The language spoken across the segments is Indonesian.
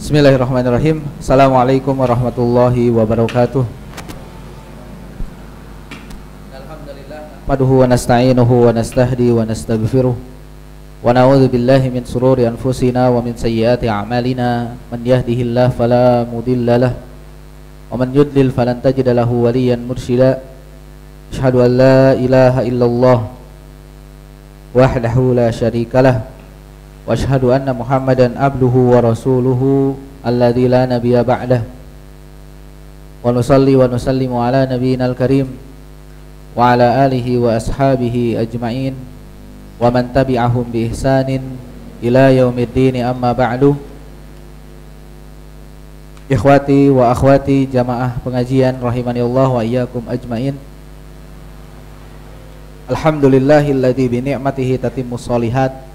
Bismillahirrahmanirrahim. Assalamualaikum warahmatullahi wabarakatuh. Alhamdulillah nahmaduhu wa nasta'inuhu wa nastahdi wa nastaghfiruh wa na'udzu billahi min sururi anfusina wa min sayyiati a'malina. Man yahdihillahu fala mudilla lahu wa man yudlil falan tajida lahu waliyyan mursyida. Asyhadu an la ilaha illallah wahdahu la syarika lah wa asyhadu anna Muhammadan abduhu wa rasuluhu alladzi la nabiyya ba'dah. Wa nusalli wa nusallimu ala nabiyyinal karim wa ala alihi wa ashabihi ajma'in wa man tabi'ahum bi ihsanin ila yaumiddin, amma ba'du. Ikhwati wa akhwati jamaah pengajian rahimani Allah wa iyyakum ajma'in. Alhamdulillahilladzi bi ni'matihi tatimmus shalihat.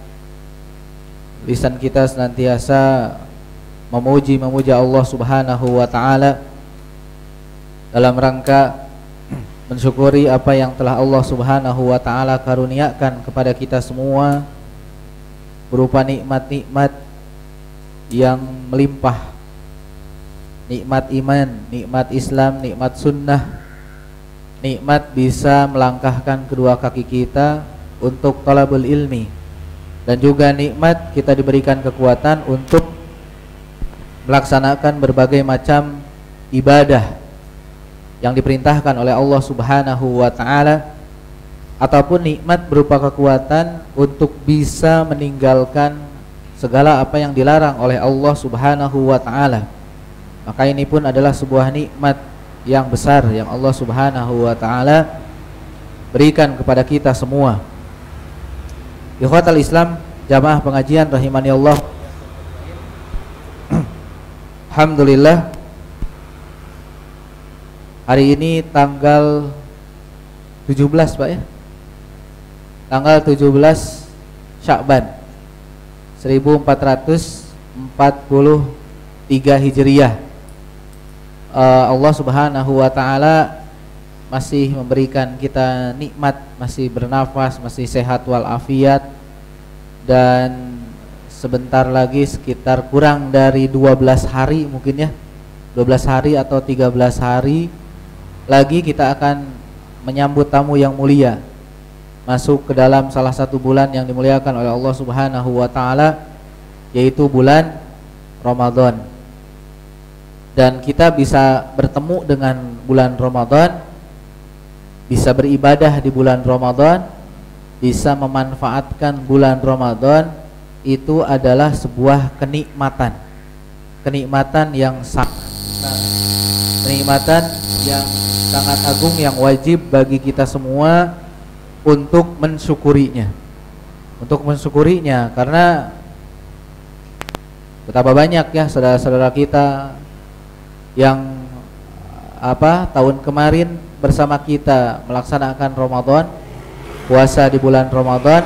Lisan kita senantiasa memuji Allah Subhanahu wa ta'ala dalam rangka mensyukuri apa yang telah Allah Subhanahu wa ta'ala karuniakan kepada kita semua berupa nikmat-nikmat yang melimpah, nikmat iman, nikmat Islam, nikmat sunnah, nikmat bisa melangkahkan kedua kaki kita untuk talabul ilmi, dan juga nikmat kita diberikan kekuatan untuk melaksanakan berbagai macam ibadah yang diperintahkan oleh Allah Subhanahu wa ta'ala, ataupun nikmat berupa kekuatan untuk bisa meninggalkan segala apa yang dilarang oleh Allah Subhanahu wa ta'ala. Maka ini pun adalah sebuah nikmat yang besar yang Allah Subhanahu wa ta'ala berikan kepada kita semua. Ikhwatal Islam, jamaah pengajian rahimani Allah. Alhamdulillah, hari ini tanggal 17 Pak ya, tanggal 17 Sya'ban 1443 Hijriah. Allah Subhanahu wa ta'ala masih memberikan kita nikmat, masih bernafas, masih sehat walafiat, dan sebentar lagi sekitar kurang dari 12 hari mungkin ya, 12 hari atau 13 hari lagi kita akan menyambut tamu yang mulia masuk ke dalam salah satu bulan yang dimuliakan oleh Allah Subhanahu wa ta'ala, yaitu bulan Ramadan. Dan kita bisa bertemu dengan bulan Ramadan, bisa beribadah di bulan Ramadan, bisa memanfaatkan bulan Ramadan, itu adalah sebuah kenikmatan. Kenikmatan yang sangat agung yang wajib bagi kita semua untuk mensyukurinya. Untuk mensyukurinya, karena betapa banyak ya saudara-saudara kita yang tahun kemarin bersama kita melaksanakan Ramadan, puasa di bulan Ramadan,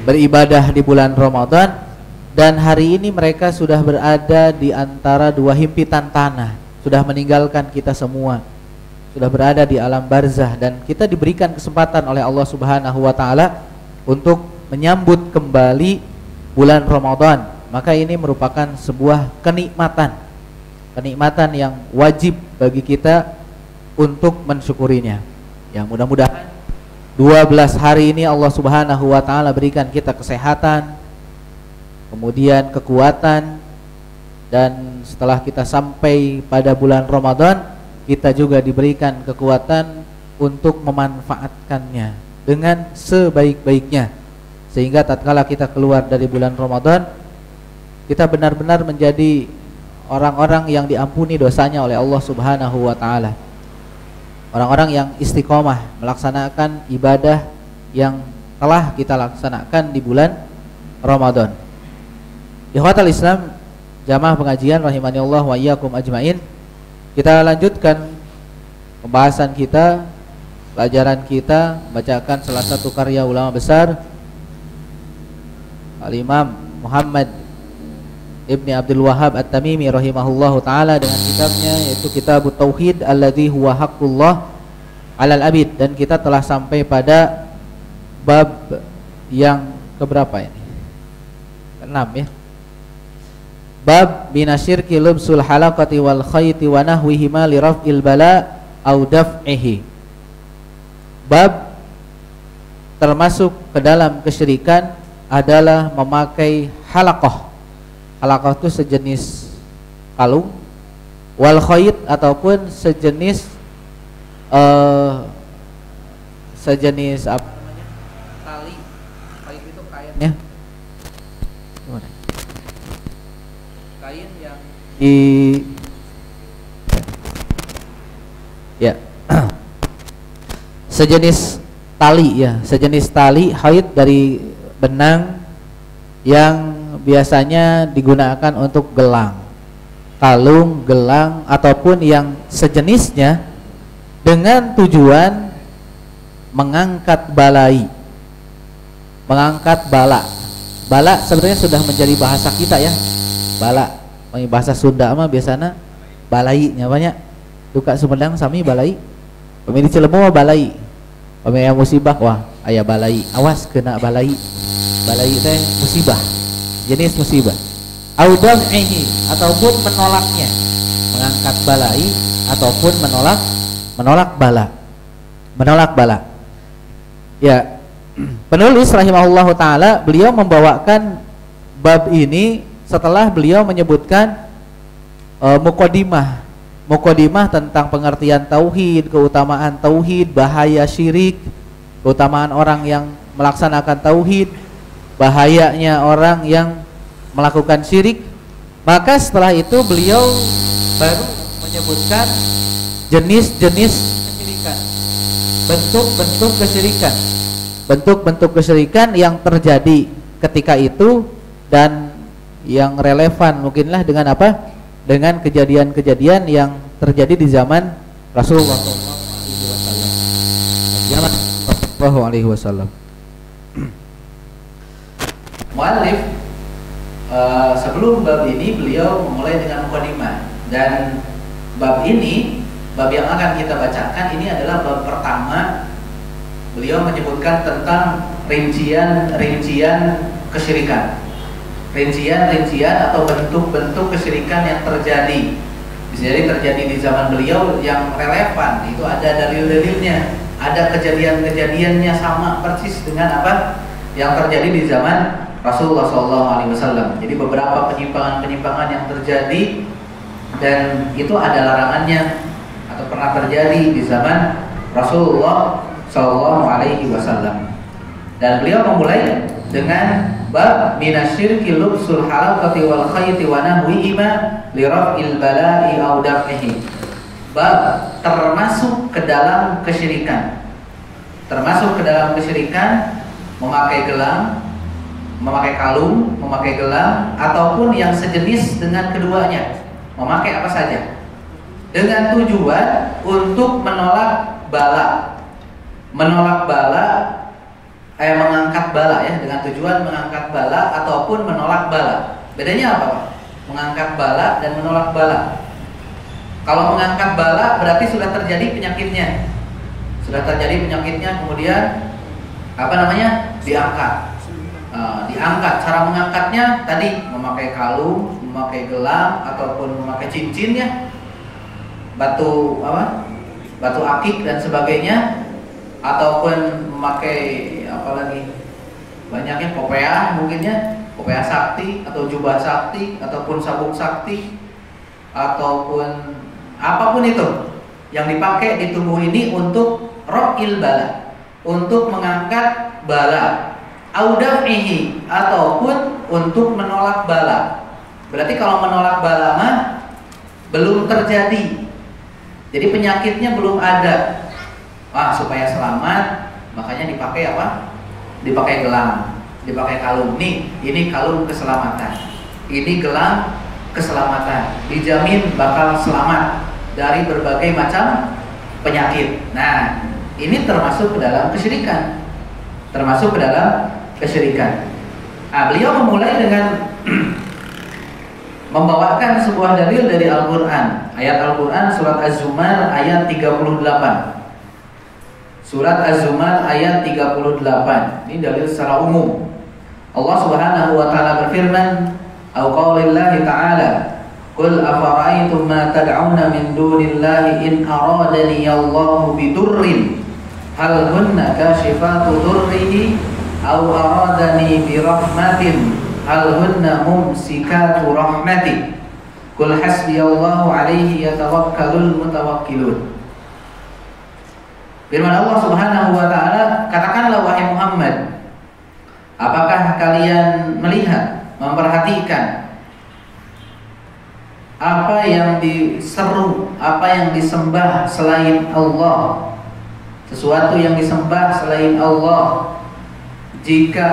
beribadah di bulan Ramadan, dan hari ini mereka sudah berada di antara dua himpitan tanah, sudah meninggalkan kita semua, sudah berada di alam barzah, dan kita diberikan kesempatan oleh Allah Subhanahu wa ta'ala untuk menyambut kembali bulan Ramadan. Maka ini merupakan sebuah kenikmatan yang wajib bagi kita untuk mensyukurinya. Ya, mudah-mudahan 12 hari ini Allah Subhanahu wa ta'ala berikan kita kesehatan, kemudian kekuatan, dan setelah kita sampai pada bulan Ramadan, kita juga diberikan kekuatan untuk memanfaatkannya dengan sebaik-baiknya, sehingga tatkala kita keluar dari bulan Ramadan, kita benar-benar menjadi orang-orang yang diampuni dosanya oleh Allah Subhanahu wa ta'ala, orang-orang yang istiqomah melaksanakan ibadah yang telah kita laksanakan di bulan Ramadan. Ikhwatal Islam, jamaah pengajian rahimani Allah wa iyyakum ajmain. Kita lanjutkan pembahasan kita, pelajaran kita, bacakan salah satu karya ulama besar Al-Imam Muhammad Ibni Abdul Wahhab At-Tamimi rahimahullahu ta'ala dengan kitabnya, yaitu Kitabut Tauhid alladzi huwa haqqullah 'alal abid. Dan kita telah sampai pada bab yang keberapa ini? Ke-6 ya. Bab minasyirki lubsul halaqati wal khayti wa nahwihima li raf'il bala au daf'ihi. Bab termasuk ke dalam kesyirikan adalah memakai halaqah. Halaqah itu sejenis kalung, wal khayt ataupun sejenis apa namanya? Tali. Khayt itu kainnya. Gimana? Kain yang di ya. Sejenis tali ya, sejenis tali khayt dari benang yang biasanya digunakan untuk gelang, kalung, gelang ataupun yang sejenisnya dengan tujuan mengangkat balai, mengangkat bala. Bala sebenarnya sudah menjadi bahasa kita ya. Bala, bahasa Sunda mah biasanya balai nya banyak. Duka Sumedang sami balai. Pemilih Cilemu balai. Pemilih musibah wah aya balai. Awas kena balai. Balai teh musibah. Jenis musibah. Audam'ihi ataupun menolaknya. Mengangkat balai ataupun menolak bala. Menolak bala. Ya, penulis rahimahullahu taala beliau membawakan bab ini setelah beliau menyebutkan muqaddimah tentang pengertian tauhid, keutamaan tauhid, bahaya syirik, keutamaan orang yang melaksanakan tauhid, bahayanya orang yang melakukan syirik. Maka setelah itu beliau baru menyebutkan jenis-jenis kesyirikan, bentuk-bentuk kesyirikan yang terjadi ketika itu dan yang relevan mungkinlah dengan apa? Dengan kejadian-kejadian yang terjadi di zaman Rasulullah SAW. Mu'allif sebelum bab ini beliau memulai dengan muqaddimah, dan bab ini, bab yang akan kita bacakan ini adalah bab pertama. Beliau menyebutkan tentang rincian kesyirikan, rincian atau bentuk-bentuk kesyirikan yang terjadi. Bisa jadi terjadi di zaman beliau yang relevan, itu ada dalil-dalilnya, ada kejadian-kejadiannya sama persis dengan apa yang terjadi di zaman Rasulullah SAW. Jadi beberapa penyimpangan-penyimpangan yang terjadi dan itu ada larangannya atau pernah terjadi di zaman Rasulullah SAW. Dan beliau memulai dengan bab minasyirki lubsul halaqati wal khayti wa nahwihima li raf'il bala'i aw daf'ihi. Bab termasuk ke dalam kesyirikan. Termasuk ke dalam kesyirikan memakai gelang, memakai kalung, memakai gelang ataupun yang sejenis dengan keduanya. Memakai apa saja dengan tujuan untuk menolak bala. Menolak bala, mengangkat bala ya, dengan tujuan mengangkat bala ataupun menolak bala. Bedanya apa Pak? Mengangkat bala dan menolak bala. Kalau mengangkat bala berarti sudah terjadi penyakitnya. Sudah terjadi penyakitnya kemudian apa namanya? Diangkat. Diangkat. Cara mengangkatnya tadi memakai kalung, memakai gelang ataupun memakai cincin ya. Batu apa? Batu akik dan sebagainya. Ataupun memakai apa lagi, banyaknya kopiah mungkinnya, kopiah sakti atau jubah sakti ataupun sabuk sakti ataupun apapun itu yang dipakai di tubuh ini untuk raf'il bala, untuk mengangkat bala, audaf'ihi ataupun untuk menolak bala. Berarti kalau menolak bala mah belum terjadi, jadi penyakitnya belum ada. Supaya selamat, makanya dipakai apa? Dipakai gelang, dipakai kalung. Nih, ini kalung keselamatan. Ini gelang keselamatan. Dijamin bakal selamat dari berbagai macam penyakit. Nah, ini termasuk ke dalam kesyirikan. Termasuk ke dalam kesyirikan. Beliau memulai dengan membawakan sebuah dalil dari Al-Qur'an. Ayat Al-Qur'an surat Az-Zumar ayat 38. Surat Az-Zumar ayat 38. Ini dalil secara umum. Allah Subhanahu wa taala berfirman, Au qaulillahi ta'ala, qul afara'aytum ma tad'una min dunillahi in aradani Allahu bidurrin hal hunna kashifatu durrihi aw aradani birahmatin hal hunna mumsikatu rahmati qul hasbiyallahu alaihi yatawakkalul mutawakkilun. Firman Allah Subhanahu wa taala, katakanlah wahai Muhammad, apakah kalian melihat, memperhatikan apa yang diseru, apa yang disembah selain Allah, sesuatu yang disembah selain Allah? Jika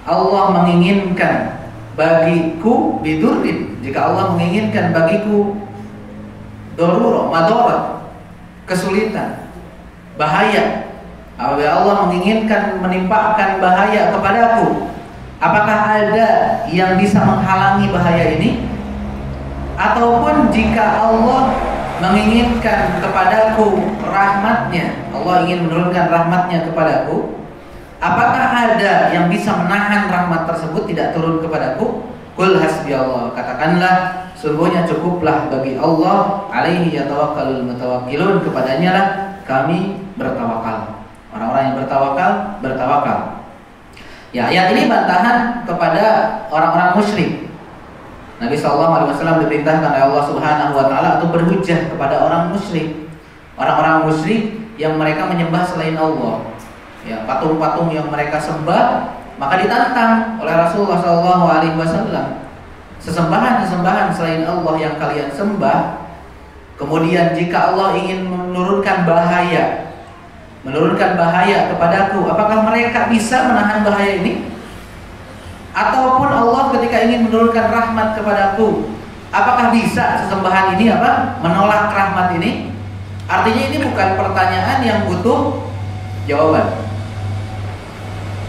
Allah menginginkan bagiku bidurrin, jika Allah menginginkan bagiku darurah, madarat, kesulitan, bahaya, apabila Allah menginginkan menimpakan bahaya kepadaku, apakah ada yang bisa menghalangi bahaya ini? Ataupun jika Allah menginginkan kepadaku rahmatnya, Allah ingin menurunkan rahmatnya kepadaku, apakah ada yang bisa menahan rahmat tersebut tidak turun kepadaku? Qul hasbiyallah, katakanlah sungguhnya cukuplah bagi Allah, alaihi yatawakkalul mutawakkilun, kepadanya lah kami bertawakal. Orang-orang yang bertawakal. Ya, ayat ini bantahan kepada orang-orang musyrik. Nabi SAW diperintahkan oleh Allah Subhanahu wa taala untuk berhujjah kepada orang musyrik. Orang-orang musyrik yang mereka menyembah selain Allah. Ya, patung-patung yang mereka sembah, maka ditantang oleh Rasulullah SAW. Sesembahan-sesembahan selain Allah yang kalian sembah, kemudian jika Allah ingin menurunkan bahaya kepadaku, apakah mereka bisa menahan bahaya ini? Ataupun Allah ketika ingin menurunkan rahmat kepadaku, apakah bisa sesembahan ini menolak rahmat ini? Artinya ini bukan pertanyaan yang butuh jawaban.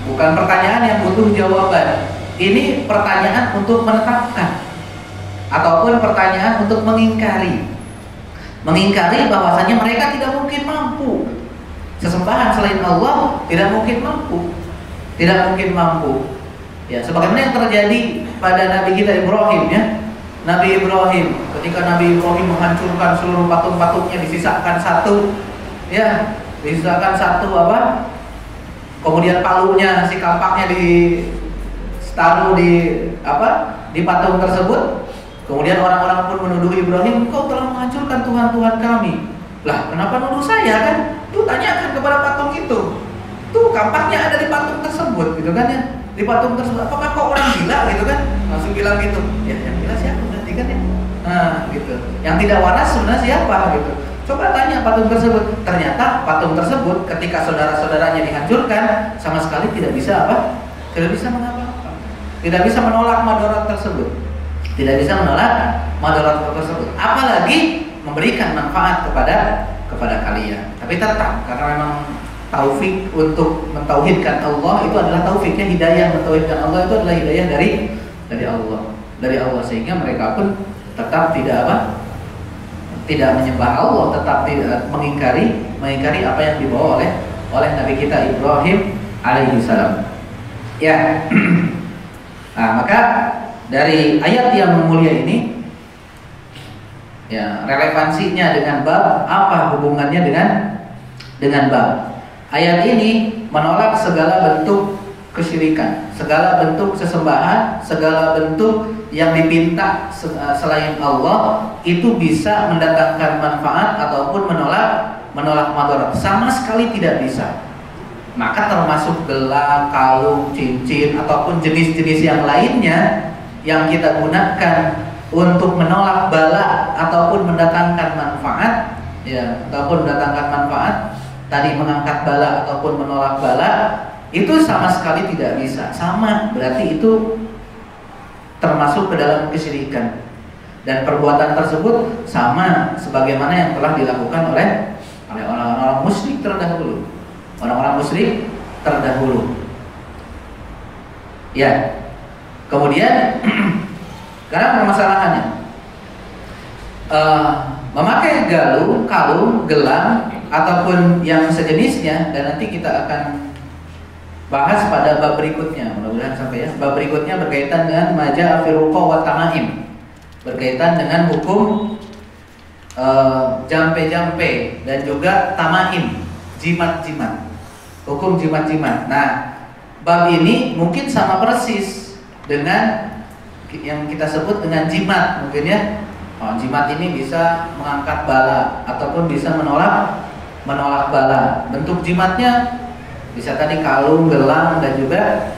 Bukan pertanyaan yang butuh jawaban. Ini pertanyaan untuk menetapkan, ataupun pertanyaan untuk mengingkari bahwasanya mereka tidak mungkin mampu. Sesembahan selain Allah tidak mungkin mampu. Ya, sebagaimana yang terjadi pada Nabi kita Ibrahim, ya. Nabi Ibrahim, ketika Nabi Ibrahim menghancurkan seluruh patung-patungnya, disisakan satu, kemudian palunya, si kampaknya ditaruh di patung tersebut. Kemudian orang-orang pun menuduh Ibrahim, kau telah menghancurkan Tuhan-Tuhan kami. Lah, kenapa nuduh saya kan? Tuh tanyakan kepada patung itu. Tuh kampaknya ada di patung tersebut, gitu kan ya? Di patung tersebut, apakah kau orang gila, gitu kan? Langsung bilang gitu. Ya, yang gila siapa berarti kan ya? Nah, gitu. Yang tidak waras sebenarnya siapa, gitu. Coba tanya patung tersebut. Ternyata patung tersebut ketika saudara-saudaranya dihancurkan, sama sekali tidak bisa Tidak bisa mengapa-apa. Tidak bisa menolak madarat tersebut. Apalagi memberikan manfaat kepada kalian. Tapi tetap, karena memang taufik untuk mentauhidkan Allah itu adalah taufiknya, hidayah mentauhidkan Allah itu adalah hidayah dari Allah, sehingga mereka pun tetap tidak menyembah Allah, tetap tidak mengingkari apa yang dibawa oleh Nabi kita Ibrahim alaihi salam. Ya. Nah, maka dari ayat yang mulia ini, ya, relevansinya dengan bab, apa hubungannya dengan bab? Ayat ini menolak segala bentuk kesyirikan, segala bentuk sesembahan, segala bentuk yang dipinta selain Allah itu bisa mendatangkan manfaat ataupun menolak madarat. Sama sekali tidak bisa. Maka termasuk gelang, kalung, cincin ataupun jenis-jenis yang lainnya yang kita gunakan untuk menolak bala ataupun mendatangkan manfaat, ya, tadi mengangkat bala ataupun menolak bala, itu sama sekali tidak bisa. Sama, berarti itu termasuk ke dalam kesyirikan. Dan perbuatan tersebut sama sebagaimana yang telah dilakukan oleh orang-orang musyrik terdahulu. Ya. Kemudian sekarang permasalahannya, memakai kalung, gelang ataupun yang sejenisnya, dan nanti kita akan bahas pada bab berikutnya, mudah-mudahan sampai ya. Bab berikutnya berkaitan dengan maja firuqa wa tamaim, berkaitan dengan hukum jampe-jampe dan juga tamaim, jimat-jimat, hukum jimat-jimat. Nah, bab ini mungkin sama persis dengan yang kita sebut dengan jimat mungkin ya. Jimat ini bisa mengangkat bala ataupun bisa menolak bala. Bentuk jimatnya bisa tadi kalung, gelang dan juga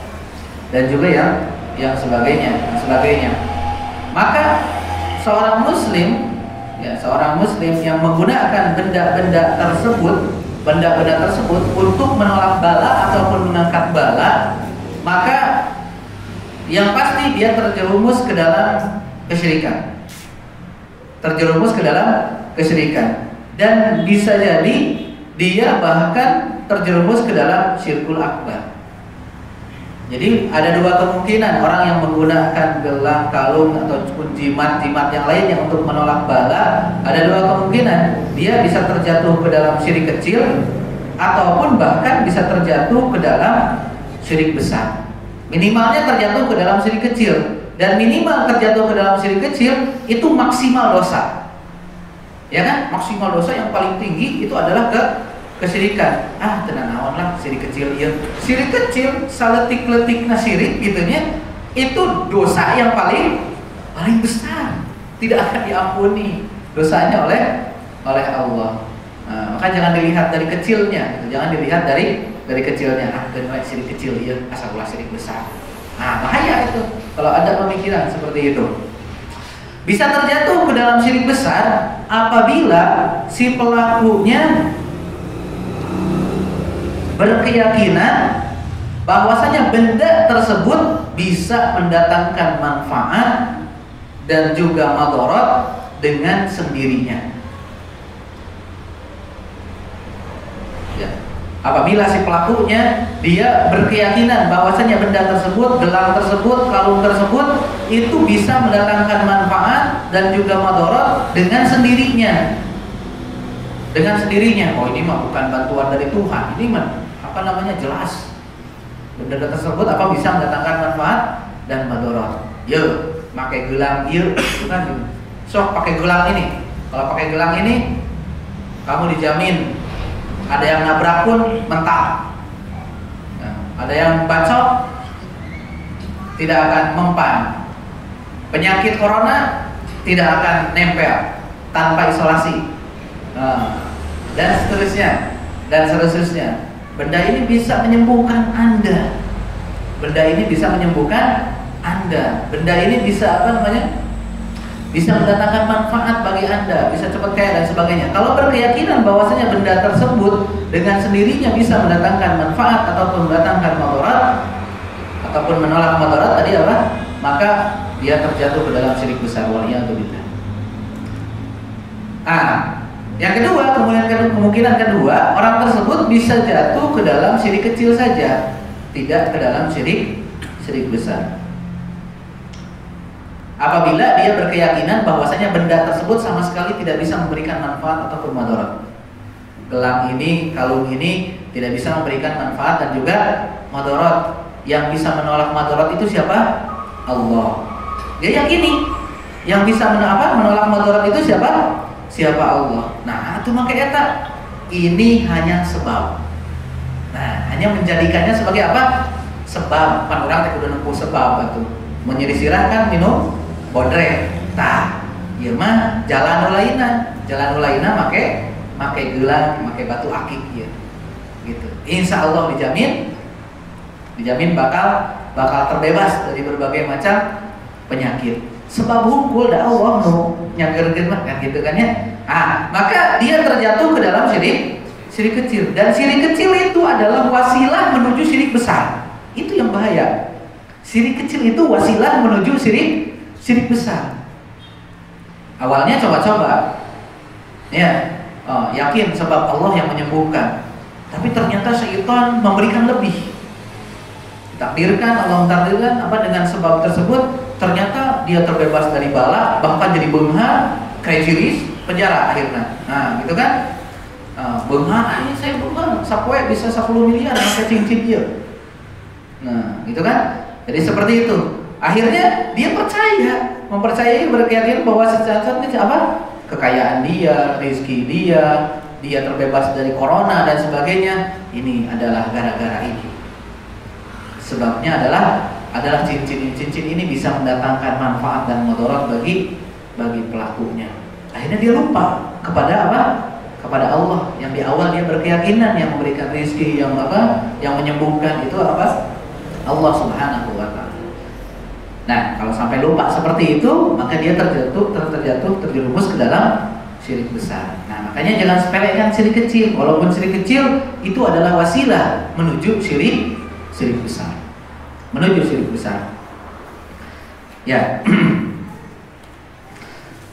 yang sebagainya. Maka seorang muslim yang menggunakan benda-benda tersebut untuk menolak bala ataupun mengangkat bala, maka yang pasti dia terjerumus ke dalam kesyirikan. Dan bisa jadi dia bahkan terjerumus ke dalam syirkul akbar. Jadi ada dua kemungkinan, orang yang menggunakan gelang, kalung ataupun jimat-jimat yang lainnya untuk menolak bala, ada dua kemungkinan, dia bisa terjatuh ke dalam syirik kecil ataupun bahkan bisa terjatuh ke dalam syirik besar. Minimalnya terjatuh ke dalam syirik kecil, dan minimal terjatuh ke dalam syirik kecil itu maksimal dosa. Ya kan? Maksimal dosa yang paling tinggi itu adalah kesyirikan. Tenan naon lah syirik kecil ieu. Syirik kecil saletik-letikna syirik gitunya, itu dosa yang paling besar. Tidak akan diampuni dosanya oleh Allah. Maka jangan dilihat dari kecilnya, jangan dilihat dari kecilnya. Dan syirik kecil ieu asal ulah syirik besar. Bahaya itu kalau ada pemikiran seperti itu. Bisa terjatuh ke dalam syirik besar apabila si pelakunya berkeyakinan bahwasanya benda tersebut bisa mendatangkan manfaat dan juga madarat dengan sendirinya. Apabila si pelakunya dia berkeyakinan bahwasanya benda tersebut, gelang tersebut, kalung tersebut itu bisa mendatangkan manfaat dan juga madarat dengan sendirinya. Oh, ini mah bukan bantuan dari Tuhan. Ini mah jelas. Benda tersebut bisa mendatangkan manfaat dan madarat. Pakai gelang kan. Sok pakai gelang ini. Kalau pakai gelang ini kamu dijamin ada yang nabrak pun mental, ada yang bacok tidak akan mempan, penyakit corona tidak akan nempel tanpa isolasi, dan seterusnya. Benda ini bisa menyembuhkan Anda. Benda ini bisa bisa mendatangkan manfaat bagi Anda, bisa cepat kaya dan sebagainya. Kalau berkeyakinan bahwasanya benda tersebut dengan sendirinya bisa mendatangkan manfaat ataupun mendatangkan madarat ataupun menolak madarat tadi maka dia terjatuh ke dalam syirik besar, waliyadzubillah. Yang kedua, kemungkinan kedua, orang tersebut bisa jatuh ke dalam syirik kecil saja, tidak ke dalam syirik besar. Apabila dia berkeyakinan bahwasanya benda tersebut sama sekali tidak bisa memberikan manfaat ataupun madarat. Gelang ini, kalung ini tidak bisa memberikan manfaat dan juga madarat. Yang bisa menolak madarat itu siapa? Allah. Dia yakini yang bisa menolak madarat itu siapa? Allah. Itu makanya ini hanya sebab. Hanya menjadikannya sebagai apa? Sebab. Pan orang teh kudu nempuh sebab atuh. Menyeri sirah kan minum bodrek. Ieu mah jalan ulaina make gelang, make batu akik ieu. Gitu. Insya Allah dijamin bakal terbebas dari berbagai macam penyakit. Sebab hunkul da Allah nu nyageurkeun mah kan gitu kan ya. Maka dia terjatuh ke dalam syirik kecil, dan syirik kecil itu adalah wasilah menuju syirik besar. Itu yang bahaya. Syirik kecil itu wasilah menuju syirik besar. Awalnya coba-coba, yakin sebab Allah yang menyembuhkan, tapi ternyata syaitan memberikan lebih. Ditakdirkan, Allah mentakdirkan dengan sebab tersebut ternyata dia terbebas dari bala, bahkan jadi beunghar, kritis, penjara akhirnya. Gitu kan? Beunghar, saya beunghar, sapoe bisa 10 miliar pakai cincin dia. Nah, gitu kan? Jadi seperti itu. Akhirnya dia mempercayai berkeyakinan bahwa secara apa? Kekayaan dia, rezeki dia terbebas dari corona dan sebagainya. Ini adalah gara-gara ini. Sebabnya adalah cincin ini bisa mendatangkan manfaat dan mudarat bagi pelakunya. Akhirnya dia lupa kepada apa? Kepada Allah yang di awal dia berkeyakinan yang memberikan rezeki, yang apa? Yang menyembuhkan itu apa? Allah Subhanahu wa taala. Nah, kalau sampai lupa seperti itu, maka dia terjerumus ke dalam syirik besar. Nah, makanya jangan sepelekan syirik kecil. Walaupun syirik kecil itu adalah wasilah menuju syirik besar. Menuju syirik besar. Ya.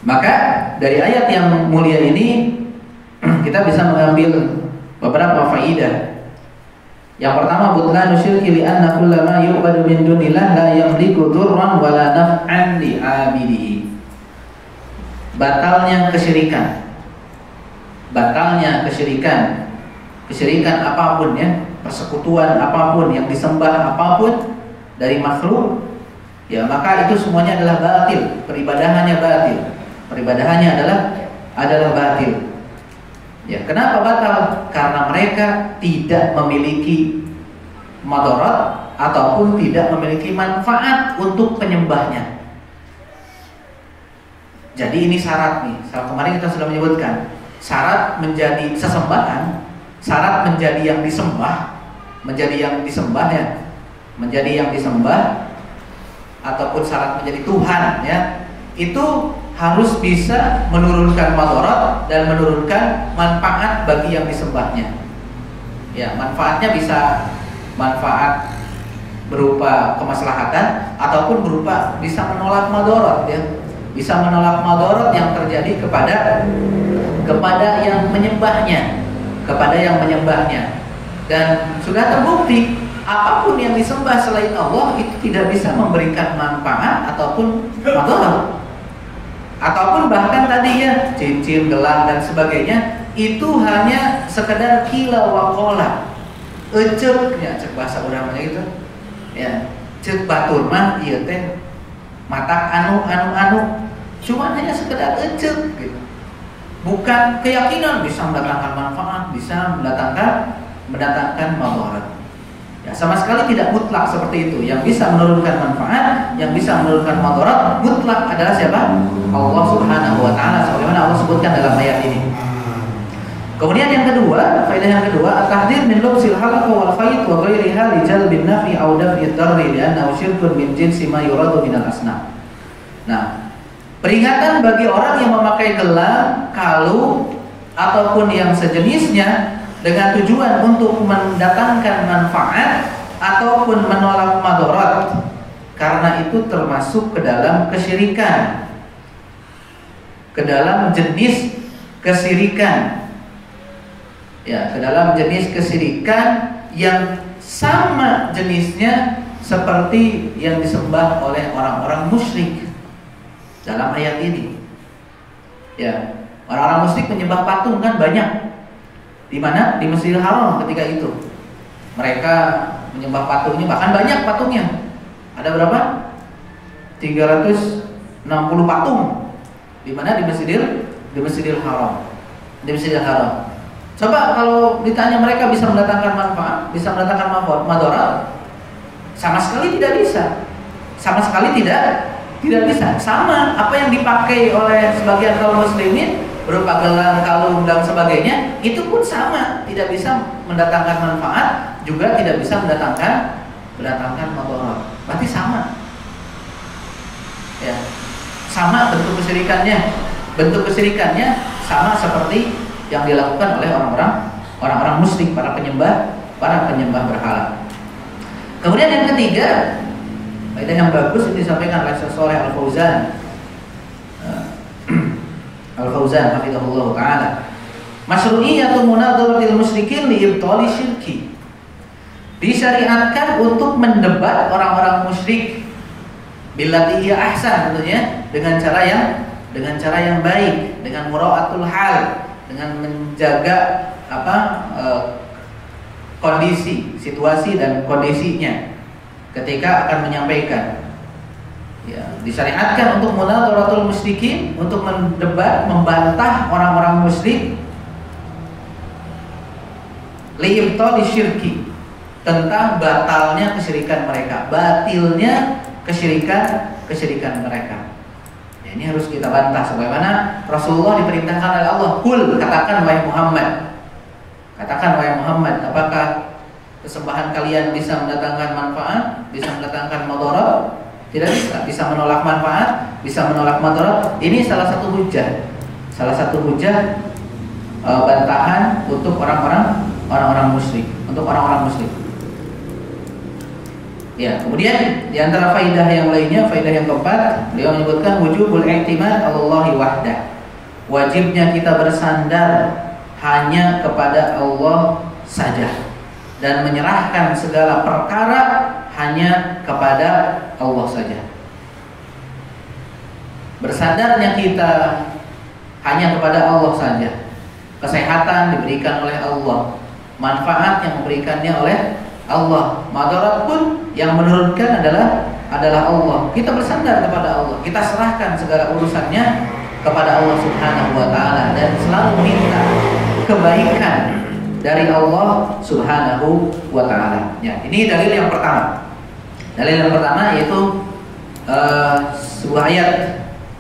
Maka dari ayat yang mulia ini kita bisa mengambil beberapa faidah. Yang pertama, butlanu syirki li'anna kullama yu'badu min dunillah la yamliku dhurran wa la naf'an li'abidihi. Batalnya kesyirikan. Kesyirikan apapun ya, persekutuan apapun yang disembah apapun dari makhluk, ya maka itu semuanya adalah batil, peribadahannya adalah batil. Ya, kenapa batal? Karena mereka tidak memiliki madarat ataupun tidak memiliki manfaat untuk penyembahnya. Jadi ini syarat nih. Kemarin kita sudah menyebutkan syarat menjadi sesembahan, syarat menjadi yang disembah ataupun syarat menjadi Tuhan ya. Itu harus bisa menurunkan madarat dan menurunkan manfaat bagi yang disembahnya. Ya, manfaatnya bisa manfaat berupa kemaslahatan ataupun berupa bisa menolak madarat ya. Bisa menolak madarat yang terjadi kepada yang menyembahnya. Dan sudah terbukti apapun yang disembah selain Allah itu tidak bisa memberikan manfaat ataupun madarat. Ataupun bahkan tadi ya cincin, gelang dan sebagainya itu hanya sekedar kila wa qala. Ecek ya, cek bahasa urang gitu. Ya, cek batur mah ieu teh matak anu. Cuma hanya sekedar ecek gitu. Bukan keyakinan bisa mendatangkan manfaat, bisa mendatangkan madarat. Ya, sama sekali tidak mutlak seperti itu. Yang bisa menurunkan manfaat, yang bisa menurunkan madarat mutlak adalah siapa? Allah Subhanahu wa taala, sebagaimana Allah sebutkan dalam ayat ini. Kemudian yang kedua, faedah yang kedua, at-tahdhir min lubsil halqa wal khayt wa ghairiha li jalbin nafi aw daf'i ad-darri li'annahu syirkun min jinsi ma yuradu min al-asnam. Nah, peringatan bagi orang yang memakai gelang, kalung ataupun yang sejenisnya dengan tujuan untuk mendatangkan manfaat ataupun menolak madarat, karena itu termasuk ke dalam kesyirikan, ke dalam jenis kesyirikan. Ya, ke dalam jenis kesyirikan yang sama jenisnya seperti yang disembah oleh orang-orang musyrik dalam ayat ini. Ya, orang-orang musyrik menyembah patung kan banyak. Di mana? Di Masjidil Haram ketika itu. Mereka menyembah patungnya, bahkan banyak patungnya. Ada berapa? 360 patung. Di mana? Di Masjidil Haram. Di Masjidil Haram. Coba kalau ditanya mereka bisa mendatangkan manfaat, bisa mendatangkan madarat? Sama sekali tidak bisa. Sama sekali tidak bisa. Sama apa yang dipakai oleh sebagian kaum muslimin berupa gelang, kalung dan sebagainya, itu pun sama, tidak bisa mendatangkan manfaat, juga tidak bisa mendatangkan madarat. Berarti sama. Ya. Sama bentuk kesyirikannya sama seperti yang dilakukan oleh orang-orang musyrik, para penyembah berhala. Kemudian yang ketiga, faedah yang bagus ini disampaikan oleh Syekh Al-Fauzan hafizahullah taala. Masyru'iyatu munadharatil musyrikin li ibtali syirki. Disyariatkan untuk mendebat orang-orang musyrik billati hiya ahsan, tentunya dengan cara yang baik, dengan mura'atul hal, dengan menjaga kondisi, situasi dan kondisinya. ketika akan menyampaikan. Ya, disyariatkan untuk munadharatul musyrikin, untuk mendebat, membantah orang-orang musyrik li'ibtali syirki, tentang batalnya kesyirikan mereka, batilnya kesyirikan mereka. Ya, ini harus kita bantah sebagaimana Rasulullah diperintahkan oleh Allah, "Qul," katakan wahai Muhammad. Katakan wahai Muhammad, apakah kesembahan kalian bisa mendatangkan manfaat, bisa mendatangkan madarat? Tidak bisa. Bisa menolak manfaat, bisa menolak madarat. Ini salah satu hujah. Salah satu hujah bantahan untuk orang-orang musyrik, untuk orang-orang musyrik. Ya, kemudian di antara faidah yang lainnya, faidah yang keempat, beliau menyebutkan wujubul i'timad 'alallahi wahdah. Wajibnya kita bersandar hanya kepada Allah saja dan menyerahkan segala perkara hanya kepada Allah saja. Bersandarnya kita hanya kepada Allah saja. Kesehatan diberikan oleh Allah, manfaat yang memberikannya oleh Allah, madarat pun yang menurunkan adalah Allah. Kita bersandar kepada Allah, kita serahkan segala urusannya kepada Allah Subhanahu wa taala dan selalu minta kebaikan dari Allah Subhanahu wa taala. Ya, ini dalil yang pertama. Dalil yang pertama yaitu sebuah ayat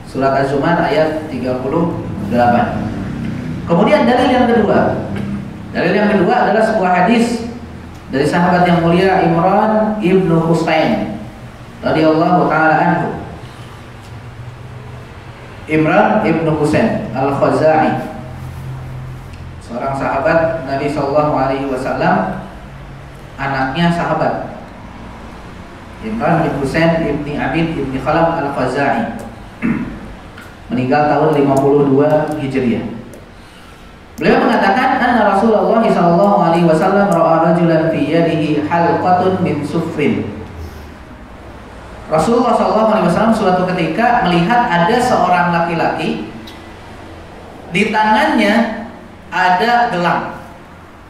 surat Az-Zumar ayat 38. Kemudian dalil yang kedua. Dalil yang kedua adalah sebuah hadis dari sahabat yang mulia Imran ibnu Husain radhiyallahu taala anhu. Imran ibnu Husain Al-Khazai, seorang sahabat Nabi Shallallahu Alaihi Wasallam, anaknya sahabat Imran bin Husain ibni Abid ibni Khalaf Al-Khazai, meninggal tahun 52 Hijriah. Beliau mengatakan anna Rasulullah Shallallahu Alaihi Wasallam ra'a rajulan fi yadihi halqatun min sufrin. Rasulullah Shallallahu Alaihi Wasallam suatu ketika melihat ada seorang laki-laki, di tangannya ada gelang.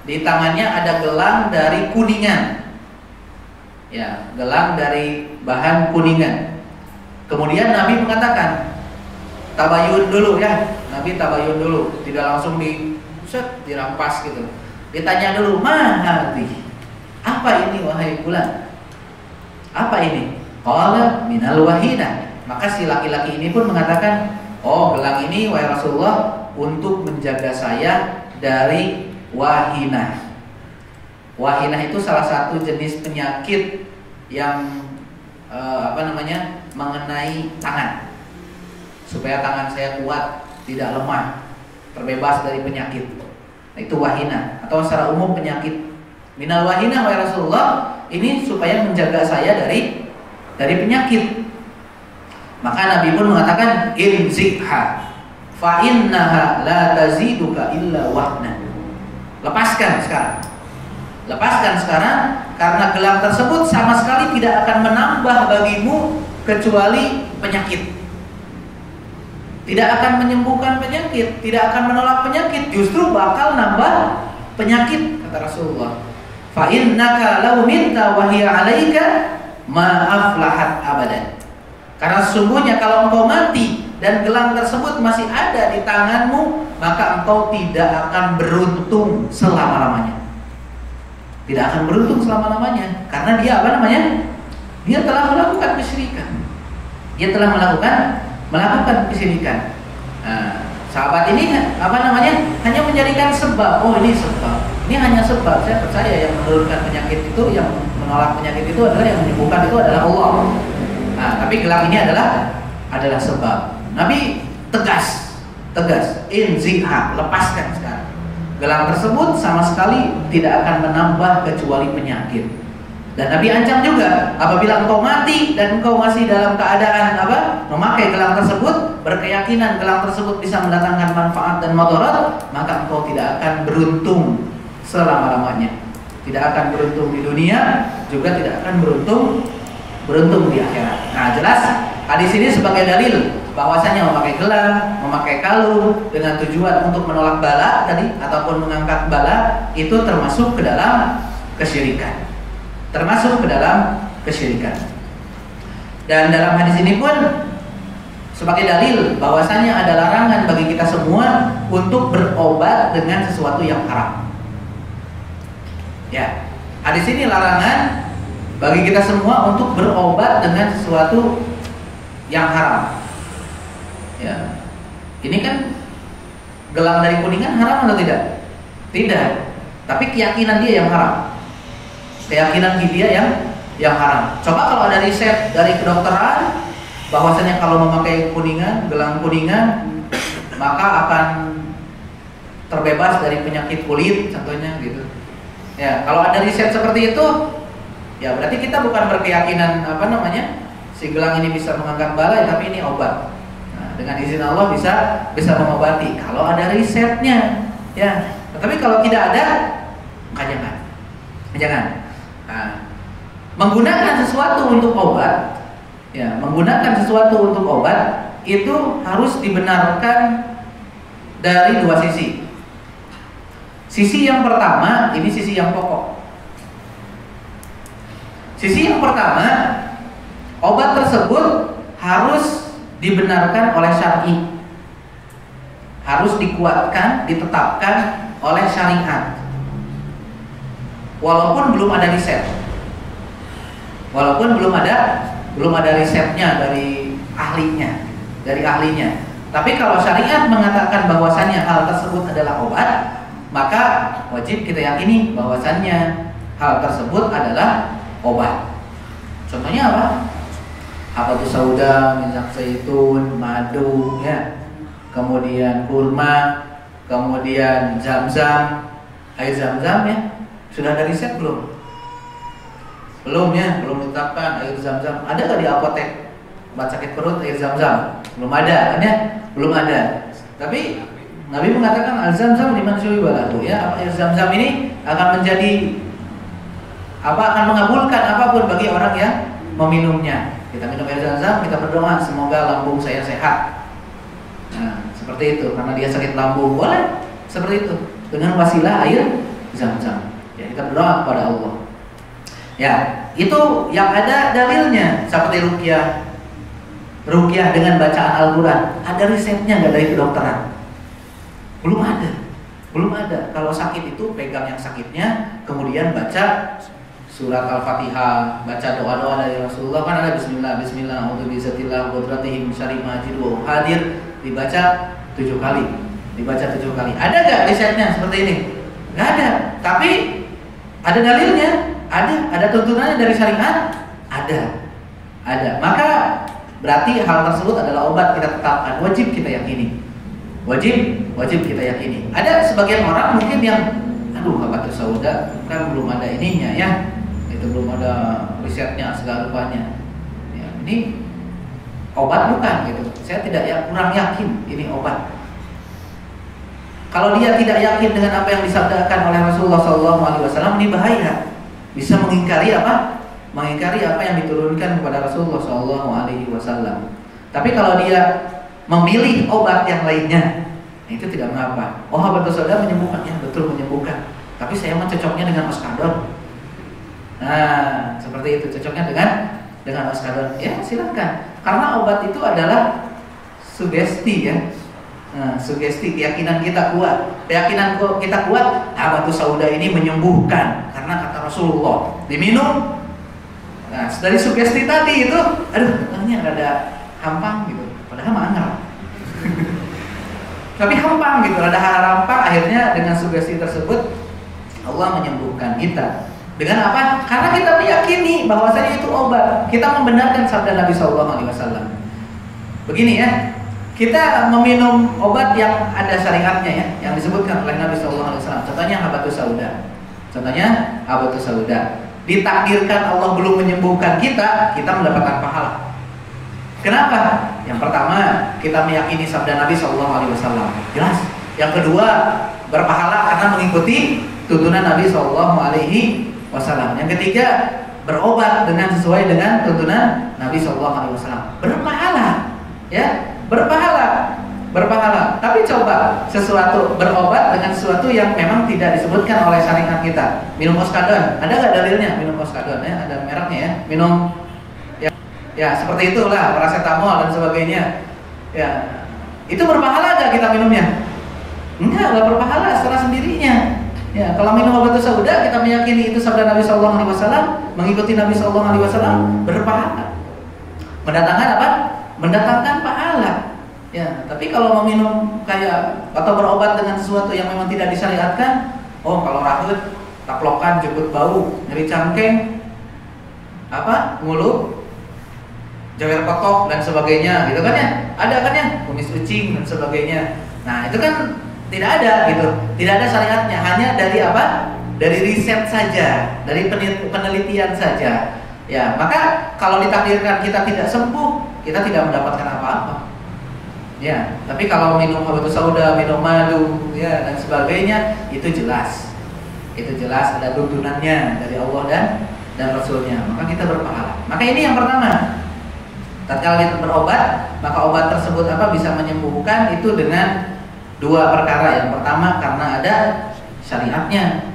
Di tangannya ada gelang dari kuningan. Ya, gelang dari bahan kuningan. Kemudian Nabi mengatakan, tabayun dulu ya. Nabi tabayun dulu, tidak langsung dirampas gitu. Ditanya dulu, "Ma hadhi?" Apa ini wahai fulan? Apa ini? Qala minal wahina. Maka si laki-laki ini pun mengatakan, "Oh, gelang ini wahai Rasulullah untuk menjaga saya dari wahinah." Wahinah itu salah satu jenis penyakit yang mengenai tangan, supaya tangan saya kuat, tidak lemah, terbebas dari penyakit. Itu wahinah, atau secara umum penyakit. Minal wahinah wahai Rasulullah, ini supaya menjaga saya dari penyakit. Maka Nabi pun mengatakan, "Inzikha fa innaha la taziduka illa wahna." Lepaskan sekarang karena gelang tersebut sama sekali tidak akan menambah bagimu kecuali penyakit. Tidak akan menyembuhkan penyakit, tidak akan menolak penyakit, justru bakal nambah penyakit, kata Rasulullah. Fa innaka law minta wa hiya 'alaika ma aflahat abadan. Karena sesungguhnya kalau engkau mati dan gelang tersebut masih ada di tanganmu, maka engkau tidak akan beruntung selama-lamanya. Tidak akan beruntung selama-lamanya, karena dia dia telah melakukan kesyirikan. Dia telah melakukan kesyirikan. Nah, sahabat ini hanya menjadikan sebab. Oh, ini sebab. Ini hanya sebab. Saya percaya yang menurunkan penyakit itu, yang menolak penyakit itu adalah, yang menyembuhkan itu adalah Allah. Nah, tapi gelang ini adalah sebab. Nabi tegas. Inzikha, lepaskan sekarang. Gelang tersebut sama sekali tidak akan menambah kecuali penyakit. Dan Nabi ancam juga, apabila engkau mati dan engkau masih dalam keadaan memakai gelang tersebut, berkeyakinan gelang tersebut bisa mendatangkan manfaat dan madarat, maka engkau tidak akan beruntung selama-lamanya. Tidak akan beruntung di dunia, juga tidak akan beruntung di akhirat. Nah, jelas hadis ini sebagai dalil bahwasanya memakai gelang, memakai kalung dengan tujuan untuk menolak bala tadi ataupun mengangkat bala itu termasuk ke dalam kesyirikan. Termasuk ke dalam kesyirikan. Dan dalam hadis ini pun sebagai dalil bahwasanya ada larangan bagi kita semua untuk berobat dengan sesuatu yang haram. Ya, hadis ini larangan bagi kita semua untuk berobat dengan sesuatu yang haram. Ya, ini kan gelang dari Kuningan haram atau tidak? Tidak. Tapi keyakinan dia yang haram. Keyakinan dia yang haram. Coba kalau ada riset dari kedokteran bahwasanya kalau memakai Kuningan, gelang Kuningan, maka akan terbebas dari penyakit kulit, contohnya gitu. Ya, kalau ada riset seperti itu, ya berarti kita bukan berkeyakinan si gelang ini bisa mengangkat bala, tapi ini obat. Nah, dengan izin Allah bisa mengobati. Kalau ada risetnya, ya. Tetapi kalau tidak ada, maka jangan. Nah, menggunakan sesuatu untuk obat. Ya, menggunakan sesuatu untuk obat itu harus dibenarkan dari dua sisi. Sisi yang pertama, ini sisi yang pokok. Sisi yang pertama, obat tersebut harus dibenarkan oleh syar'i. Harus dikuatkan, ditetapkan oleh syariat. Walaupun belum ada riset. Walaupun belum ada risetnya dari ahlinya. Tapi kalau syariat mengatakan bahwasannya hal tersebut adalah obat, maka wajib kita yakini bahwasannya hal tersebut adalah obat. Contohnya apa? Habatus sauda, minyak zaitun, madu, ya. Kemudian kurma, kemudian zam-zam, air zam-zam, ya. Sudah ada riset belum? Belum, ya, belum ditetapkan air zam-zam. Ada nggak di apotek obat sakit perut air zam-zam? Belum ada, kan ya? Belum ada. Tapi Nabi mengatakan al zam-zam liman syuriba lahu, ya. Air zam-zam ini akan menjadi akan mengabulkan apapun bagi orang yang meminumnya. Kita minum air zam-zam, kita berdoa semoga lambung saya sehat. Nah, seperti itu, karena dia sakit lambung, boleh seperti itu dengan wasilah air zam-zam. Ya, kita berdoa kepada Allah. Ya, itu yang ada dalilnya seperti ruqyah dengan bacaan Al-Quran. Ada risetnya nggak dari kedokteran? Belum ada. Kalau sakit itu pegang yang sakitnya, kemudian baca surat Al-Fatihah, baca doa-doa dari Rasulullah, kan ada Bismillah, a'udzu bi'izatillah qudratihi min syarri ma ajidu hadir, dibaca 7 kali. Ada nggak risetnya seperti ini? Nggak ada. Tapi ada dalilnya. Ada tuntunannya dari syariat? Ada. Maka berarti hal tersebut adalah obat, kita tetapkan, wajib kita yakini. Wajib kita yakini. Ada sebagian orang mungkin yang habatus sauda kan belum ada ininya, ya. Itu belum ada risetnya segala rupanya. Ya, ini obat bukan gitu. Saya kurang yakin ini obat. Kalau dia tidak yakin dengan apa yang disabdakan oleh Rasulullah SAW, ini bahaya. Bisa mengingkari apa? Mengingkari apa yang diturunkan kepada Rasulullah SAW. Tapi kalau dia memilih obat yang lainnya, itu tidak mengapa. Oh, habatus sauda menyembuhkan, ya betul menyembuhkan. Tapi saya mah cocoknya dengan oskadon. Nah, seperti itu, cocoknya dengan oskadon. Ya silakan. Karena obat itu adalah sugesti, ya. Nah, sugesti, keyakinan kita kuat. Keyakinan kita kuat, habatus sauda ini menyembuhkan karena kata Rasulullah. Diminum. Nah, dari sugesti tadi itu, ini rada hampang gitu. Padahal mangga. Tapi hampang gitu, rada harampang. Akhirnya dengan sugesti tersebut Allah menyembuhkan kita. Dengan apa? Karena kita meyakini bahwasanya itu obat. Kita membenarkan sabda Nabi SAW. Begini, ya. Kita meminum obat yang ada syariatnya, ya, yang disebutkan oleh Nabi SAW. Contohnya habatus sauda. Ditakdirkan Allah belum menyembuhkan kita mendapatkan pahala. Kenapa? Yang pertama, kita meyakini sabda Nabi SAW. Jelas. Yang kedua, berpahala karena mengikuti tuntunan Nabi SAW. Yang ketiga, berobat sesuai dengan tuntunan Nabi SAW. Berpahala, ya. Berpahala. berpahala. Tapi coba sesuatu berobat dengan sesuatu yang memang tidak disebutkan oleh syariat kita. Minum oskadon, ada nggak dalilnya? Minum oskadon ya, ada mereknya ya. Minum ya seperti itulah, paracetamol dan sebagainya. Ya, itu berpahala nggak kita minumnya? Nggak berpahala setelah sendirinya. Ya, kalau minum obat sauda kita meyakini itu sabda Nabi Sallallahu Alaihi Wasallam, mengikuti Nabi Sallallahu Alaihi Wasallam berpahala. Mendatangkan apa? Mendatangkan pahala. Ya, tapi kalau mau minum kayak atau berobat dengan sesuatu yang memang tidak disyariatkan, oh kalau rahut, taplokan, jemput bau, nyeri cangkeng, apa, mulut, jewer kotok dan sebagainya, gitu kan ya? Ada kan ya? Kumis ucing dan sebagainya. Nah itu kan tidak ada gitu, tidak ada syariatnya, hanya dari apa? Dari riset saja, dari penelitian saja. Ya, maka kalau ditakdirkan kita tidak sembuh, kita tidak mendapatkan apa-apa. Ya, tapi kalau minum habatus sauda, minum madu, ya dan sebagainya, itu jelas ada tuntunannya dari Allah dan Rasulnya. Maka kita berpahala. Maka ini yang pertama. Tatkala kita berobat, maka obat tersebut apa bisa menyembuhkan itu dengan dua perkara. Yang pertama karena ada syariatnya.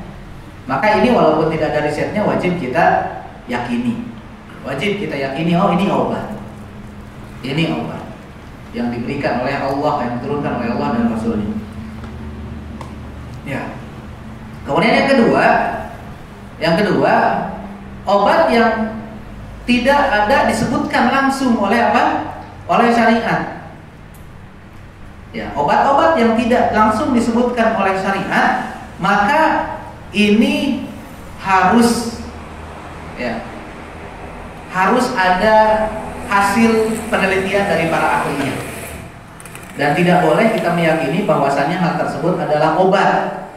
Maka ini walaupun tidak ada risetnya wajib kita yakini. Wajib kita yakini, oh ini obat. Ini obat yang diberikan oleh Allah, yang diturunkan oleh Allah dan Rasulnya. Ya. Kemudian yang kedua, obat yang tidak ada disebutkan langsung oleh apa? Oleh syariat. Ya, obat-obat yang tidak langsung disebutkan oleh syariat, maka ini harus ada hasil penelitian dari para ahlinya. Dan tidak boleh kita meyakini bahwasannya hal tersebut adalah obat.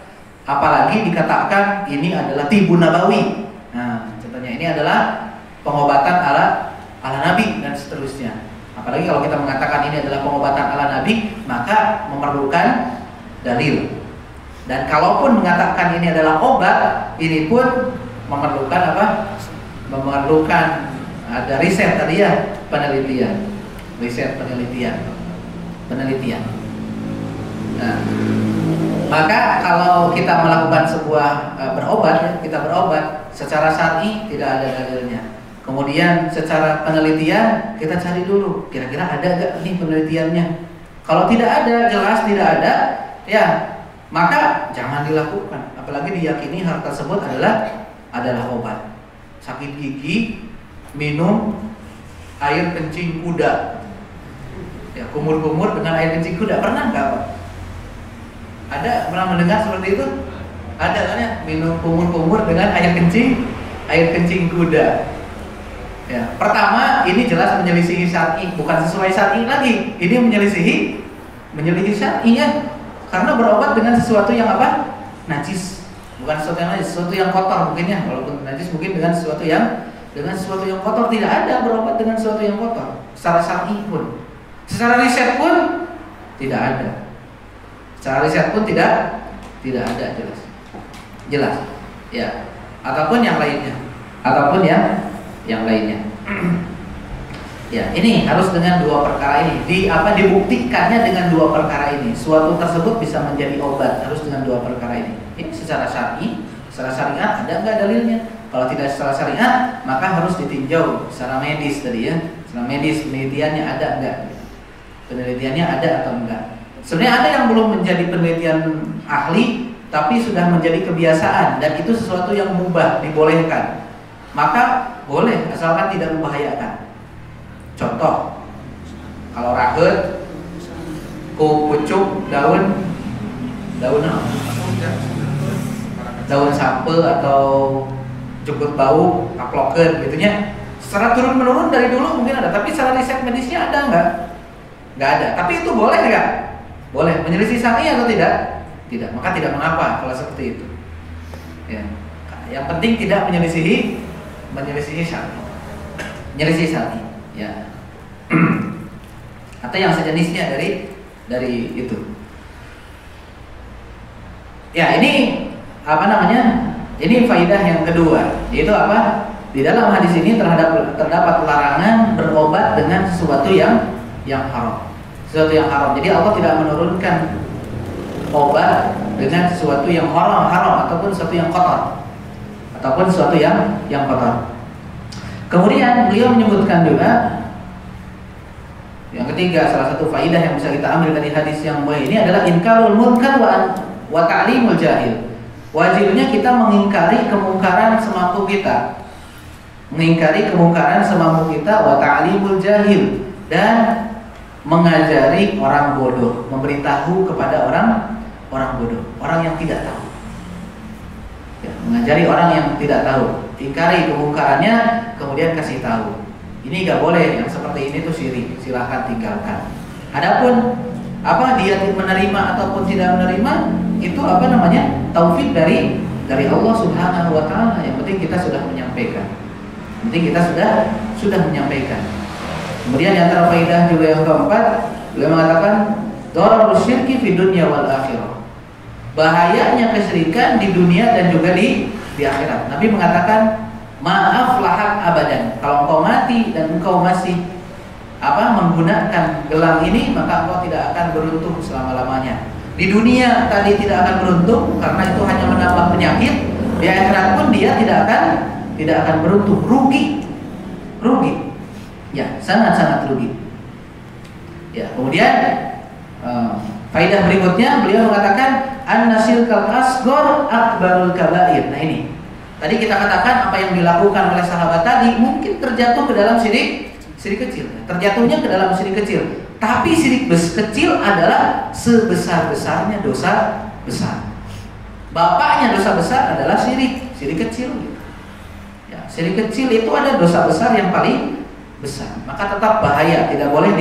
Apalagi dikatakan ini adalah tibun nabawi. Nah, contohnya ini adalah pengobatan ala Nabi dan seterusnya. Apalagi kalau kita mengatakan ini adalah pengobatan ala Nabi, maka memerlukan dalil. Dan kalaupun mengatakan ini adalah obat, ini pun memerlukan apa? Memerlukan ada riset tadi ya, penelitian. Nah, maka kalau kita melakukan sebuah berobat, kita berobat secara syar'i tidak ada dalilnya. Kemudian secara penelitian kita cari dulu, kira-kira ada nggak nih penelitiannya. Kalau tidak ada, jelas tidak ada, ya maka jangan dilakukan. Apalagi diyakini hal tersebut adalah obat. Sakit gigi, minum air kencing kuda. Ya, kumur-kumur dengan air kencing kuda, pernah nggak Pak? Pernah mendengar seperti itu? Ada kan ya, minum kumur-kumur dengan air kencing kuda. Ya, pertama ini jelas menyelisihi syar'i, bukan sesuai syar'i lagi. Ini menyelisihi syar'i ya. Karena berobat dengan sesuatu yang apa? Najis. Bukan sesuatu yang najis, sesuatu yang kotor mungkin ya. Walaupun najis mungkin dengan sesuatu yang kotor. Tidak ada berobat dengan sesuatu yang kotor. Secara syar'i pun. Secara riset pun tidak ada. Secara riset pun tidak ada jelas. Ya. Ataupun yang lainnya. Ya, ini harus dengan dua perkara ini. Dibuktikannya dengan dua perkara ini. Suatu tersebut bisa menjadi obat harus dengan dua perkara ini. Ini secara syar'i, secara syariat ada enggak dalilnya? Kalau tidak secara syariat, maka harus ditinjau secara medis tadi ya. Secara medis penelitiannya ada enggak? Penelitiannya ada atau enggak? Sebenarnya ada yang belum menjadi penelitian ahli, tapi sudah menjadi kebiasaan dan itu sesuatu yang mubah, dibolehkan. Maka boleh asalkan tidak membahayakan. Contoh, kalau rahut, pucuk daun sampe atau jemput bau, kaploken gitunya. Secara turun menurun dari dulu mungkin ada, tapi secara riset medisnya ada enggak? Enggak ada. Tapi itu boleh enggak? Boleh. Menyelisih syar'i atau tidak? Tidak. Maka tidak mengapa kalau seperti itu. Ya. Yang penting tidak menyelisihi syar'i. Menyelisih syar'i. Ya. Atau yang sejenisnya dari itu. Ya, ini apa namanya? Ini faidah yang kedua, yaitu apa? Di dalam hadis ini terdapat larangan berobat dengan sesuatu yang haram. sesuatu yang haram. Jadi Allah tidak menurunkan obat dengan sesuatu yang haram ataupun sesuatu yang kotor ataupun sesuatu yang kotor. Kemudian beliau menyebutkan juga yang ketiga, salah satu faidah yang bisa kita ambil dari hadis yang mulia ini adalah inkarul munkar wa ta'limul jahil. Wajibnya kita mengingkari kemungkaran semampu kita. Mengingkari kemungkaran semampu kita wa ta'limul jahil, dan mengajari orang bodoh, memberitahu kepada orang bodoh, orang yang tidak tahu. Ya, mengajari orang yang tidak tahu, ingkari kemungkarannya, kemudian kasih tahu. Ini gak boleh, yang seperti ini tuh syirik, silahkan tinggalkan. Adapun apa dia menerima ataupun tidak menerima, itu apa namanya, taufik dari Allah Subhanahu Wa Taala. Yang penting kita sudah menyampaikan. Yang penting kita sudah menyampaikan. Kemudian yang antara faidah juga yang keempat, beliau mengatakan dararus syirki fi dunya wal akhirah. Bahayanya kesyirikan di dunia dan juga di akhirat. Nabi mengatakan maaf lahat abadan. Kalau engkau mati dan engkau masih menggunakan gelang ini, maka engkau tidak akan beruntung selama-lamanya. Di dunia tadi tidak akan beruntung karena itu hanya menambah penyakit. Di akhirat pun dia tidak akan beruntung, rugi. Ya, sangat rugi. Ya, kemudian faidah berikutnya beliau mengatakan an-nasyirkal asghar akbarul kabair. Nah ini, tadi kita katakan apa yang dilakukan oleh sahabat tadi mungkin terjatuh ke dalam syirik kecil. Terjatuhnya ke dalam syirik kecil. Tapi syirik kecil adalah sebesar-besarnya dosa besar. Bapaknya dosa besar adalah syirik kecil. Ya, syirik kecil itu ada dosa besar yang paling besar. Maka tetap bahaya, tidak boleh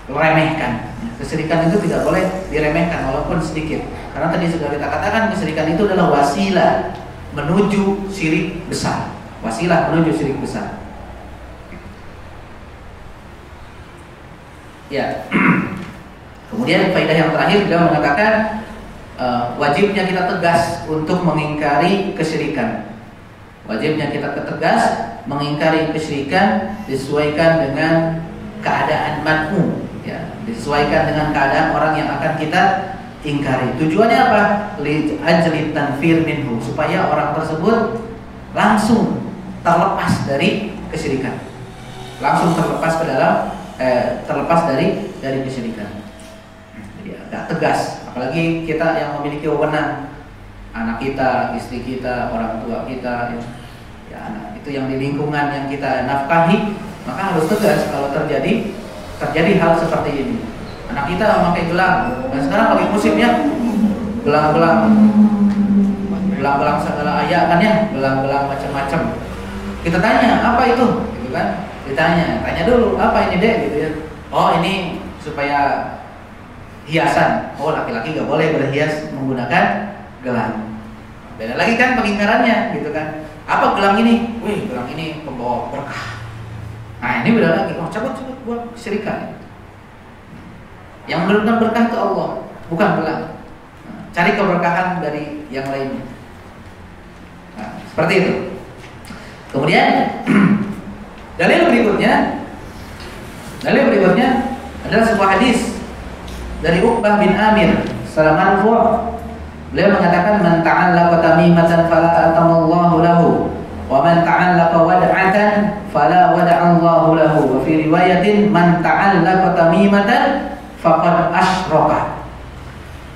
diremehkan. Kesyirikan itu tidak boleh diremehkan walaupun sedikit. Karena tadi sudah kita katakan kesyirikan itu adalah wasilah menuju syirik besar. Ya. Kemudian faedah yang terakhir beliau mengatakan wajibnya kita tegas untuk mengingkari kesyirikan. Wajibnya kita tegas mengingkari kesyirikan disesuaikan dengan keadaan mad'u, ya, disesuaikan dengan keadaan orang yang akan kita ingkari. Tujuannya apa? Li ajli tanfir minhu, supaya orang tersebut langsung terlepas dari kesyirikan. Langsung terlepas dari kesyirikan. Jadi agak tegas, apalagi kita yang memiliki wewenang, anak kita, istri kita, orang tua kita, ya anak itu yang di lingkungan yang kita nafkahi, maka harus tegas kalau terjadi hal seperti ini. Anak kita memakai gelang, dan sekarang lagi musim ya, gelang-gelang segala ayat kan ya, gelang-gelang macam-macam. Kita tanya apa itu, gitu kan? Tanya dulu apa ini dek, gitu ya. Oh ini supaya hiasan. Oh laki-laki gak boleh berhias menggunakan gelang. Beda lagi kan pengingkarannya, gitu kan? Apa gelang ini? Wih, gelang ini pembawa berkah. Nah ini beda lagi. Oh cabut buat kesyirikan. Yang menurunkan berkah itu Allah, bukan gelang. Nah, cari keberkahan dari yang lainnya. Nah, seperti itu. Kemudian dalil berikutnya adalah sebuah hadis dari Uqbah bin Amir Salaman Fu'. Beliau mengatakan man ta'allaqa tamimatan fala atamallahu lahu wa man ta'allaqa wad'atan fala wada'allahu lahu. Wa fi riwayatin man ta'allaqa tamimatan faqad asyraka.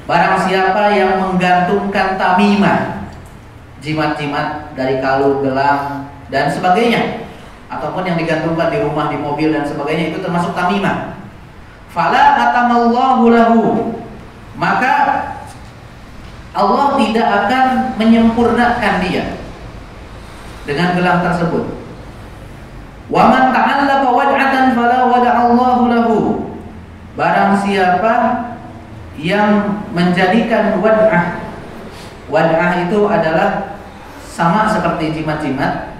Barang siapa yang menggantungkan tamimah, jimat-jimat dari kalung, gelang dan sebagainya, ataupun yang digantungkan di rumah, di mobil dan sebagainya, itu termasuk tamimah. Fala atamallahu lahu, maka Allah tidak akan menyempurnakan dia dengan gelang tersebut. Wa man ta'allaqa wad'atan fala wada'allahu lahu. Barang siapa yang menjadikan wad'ah itu adalah sama seperti jimat-jimat,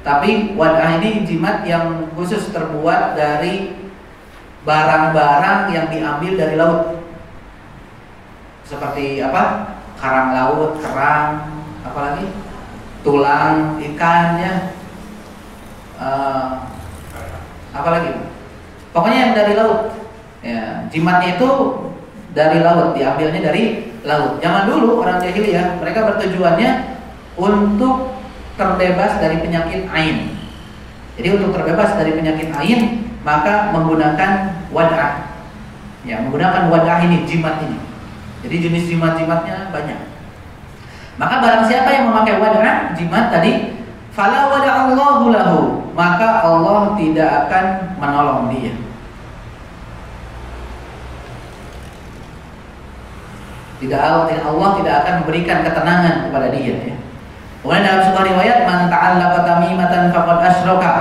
tapi wad'ah ini jimat yang khusus terbuat dari barang-barang yang diambil dari laut. Seperti apa? Karang laut, kerang, apalagi tulang ikannya, apalagi Pokoknya yang dari laut. Ya, jimatnya itu dari laut, diambilnya dari laut. Zaman dulu orang jahiliyah mereka bertujuannya untuk terbebas dari penyakit ain. Jadi untuk terbebas dari penyakit ain maka menggunakan wadah. Ya, menggunakan wadah ini, jimat ini. Jadi jenis jimat-jimatnya banyak. Maka barang siapa yang memakai wadah, jimat tadi, fala wada'allahu lahu, maka Allah tidak akan menolong dia. Allah tidak akan memberikan ketenangan kepada dia. Ya. Kemudian dalam sebuah riwayat, man ta'allaqa tamimatan faqad asyraka.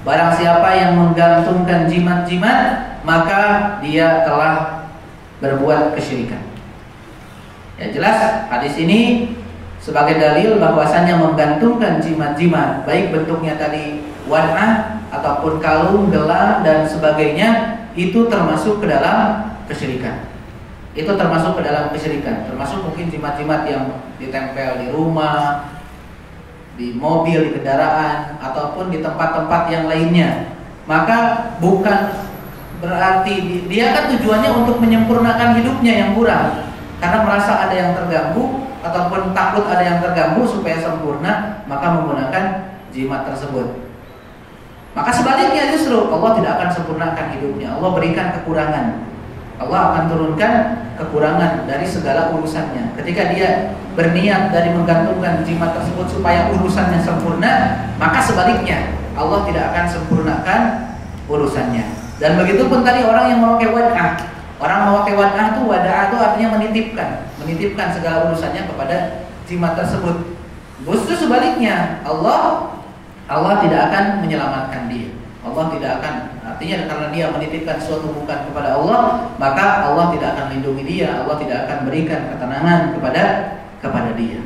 Barang siapa yang menggantungkan jimat-jimat, maka dia telah berbuat kesyirikan. Ya jelas hadis ini sebagai dalil bahwasannya menggantungkan jimat-jimat, baik bentuknya tadi wadah ataupun kalung, gelang dan sebagainya, itu termasuk ke dalam kesyirikan. Itu termasuk ke dalam kesyirikan. Termasuk mungkin jimat-jimat yang ditempel di rumah, di mobil, di kendaraan, ataupun di tempat-tempat yang lainnya. Maka bukan berarti dia kan tujuannya untuk menyempurnakan hidupnya yang kurang, karena merasa ada yang terganggu ataupun takut ada yang terganggu supaya sempurna, maka menggunakan jimat tersebut. Maka sebaliknya justru Allah tidak akan sempurnakan hidupnya. Allah berikan kekurangan. Allah akan turunkan kekurangan dari segala urusannya. Ketika dia berniat dari menggantungkan jimat tersebut supaya urusannya sempurna, maka sebaliknya Allah tidak akan sempurnakan urusannya. Dan begitu pun tadi orang yang memakai wadah. Orang memakai wadah itu artinya menitipkan segala urusannya kepada jimat tersebut. Justru sebaliknya, Allah tidak akan menyelamatkan dia. Allah tidak akan, artinya karena dia menitipkan suatu bukan kepada Allah, maka Allah tidak akan lindungi dia. Allah tidak akan berikan ketenangan kepada dia.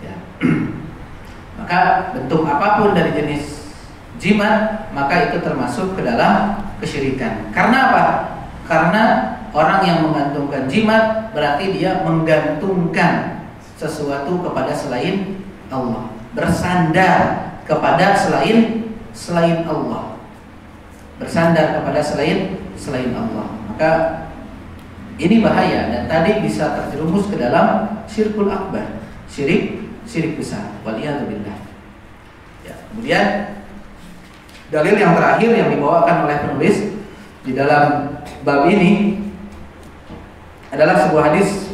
Ya. Maka bentuk apapun dari jenis jimat, maka itu termasuk ke dalam kesyirikan. Karena apa? Karena orang yang menggantungkan jimat berarti dia menggantungkan sesuatu kepada selain Allah, bersandar kepada selain Allah, bersandar kepada selain Allah. Maka ini bahaya dan tadi bisa terjerumus ke dalam syirkul akbar, syirik besar. Waliyadzubillah. Ya, kemudian dalil yang terakhir yang dibawakan oleh penulis di dalam bab ini adalah sebuah hadis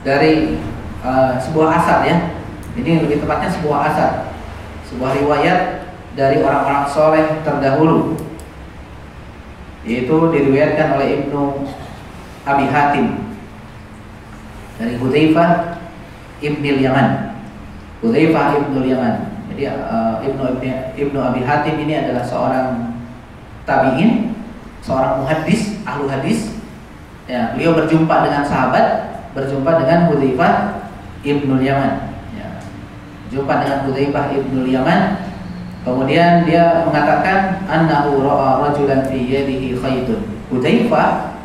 dari sebuah asar, ya. Ini lebih tepatnya sebuah asar, sebuah riwayat dari orang-orang soleh terdahulu, yaitu diriwayatkan oleh Ibnu Abi Hatim dari Hudzaifah Ibnul Yaman. Hudzaifah Ibnul Yaman. Jadi Ibnu Abi Hatim ini adalah seorang tabi'in, seorang muhaddis, ahlu hadis. Ya, beliau berjumpa dengan sahabat, berjumpa dengan Hudzaifah Ibnul Yaman. Ya, berjumpa dengan Hudzaifah Ibnul Yaman. Kemudian dia mengatakan annahu ra'a rajulan fi yadihi khaytun. Hudzaifah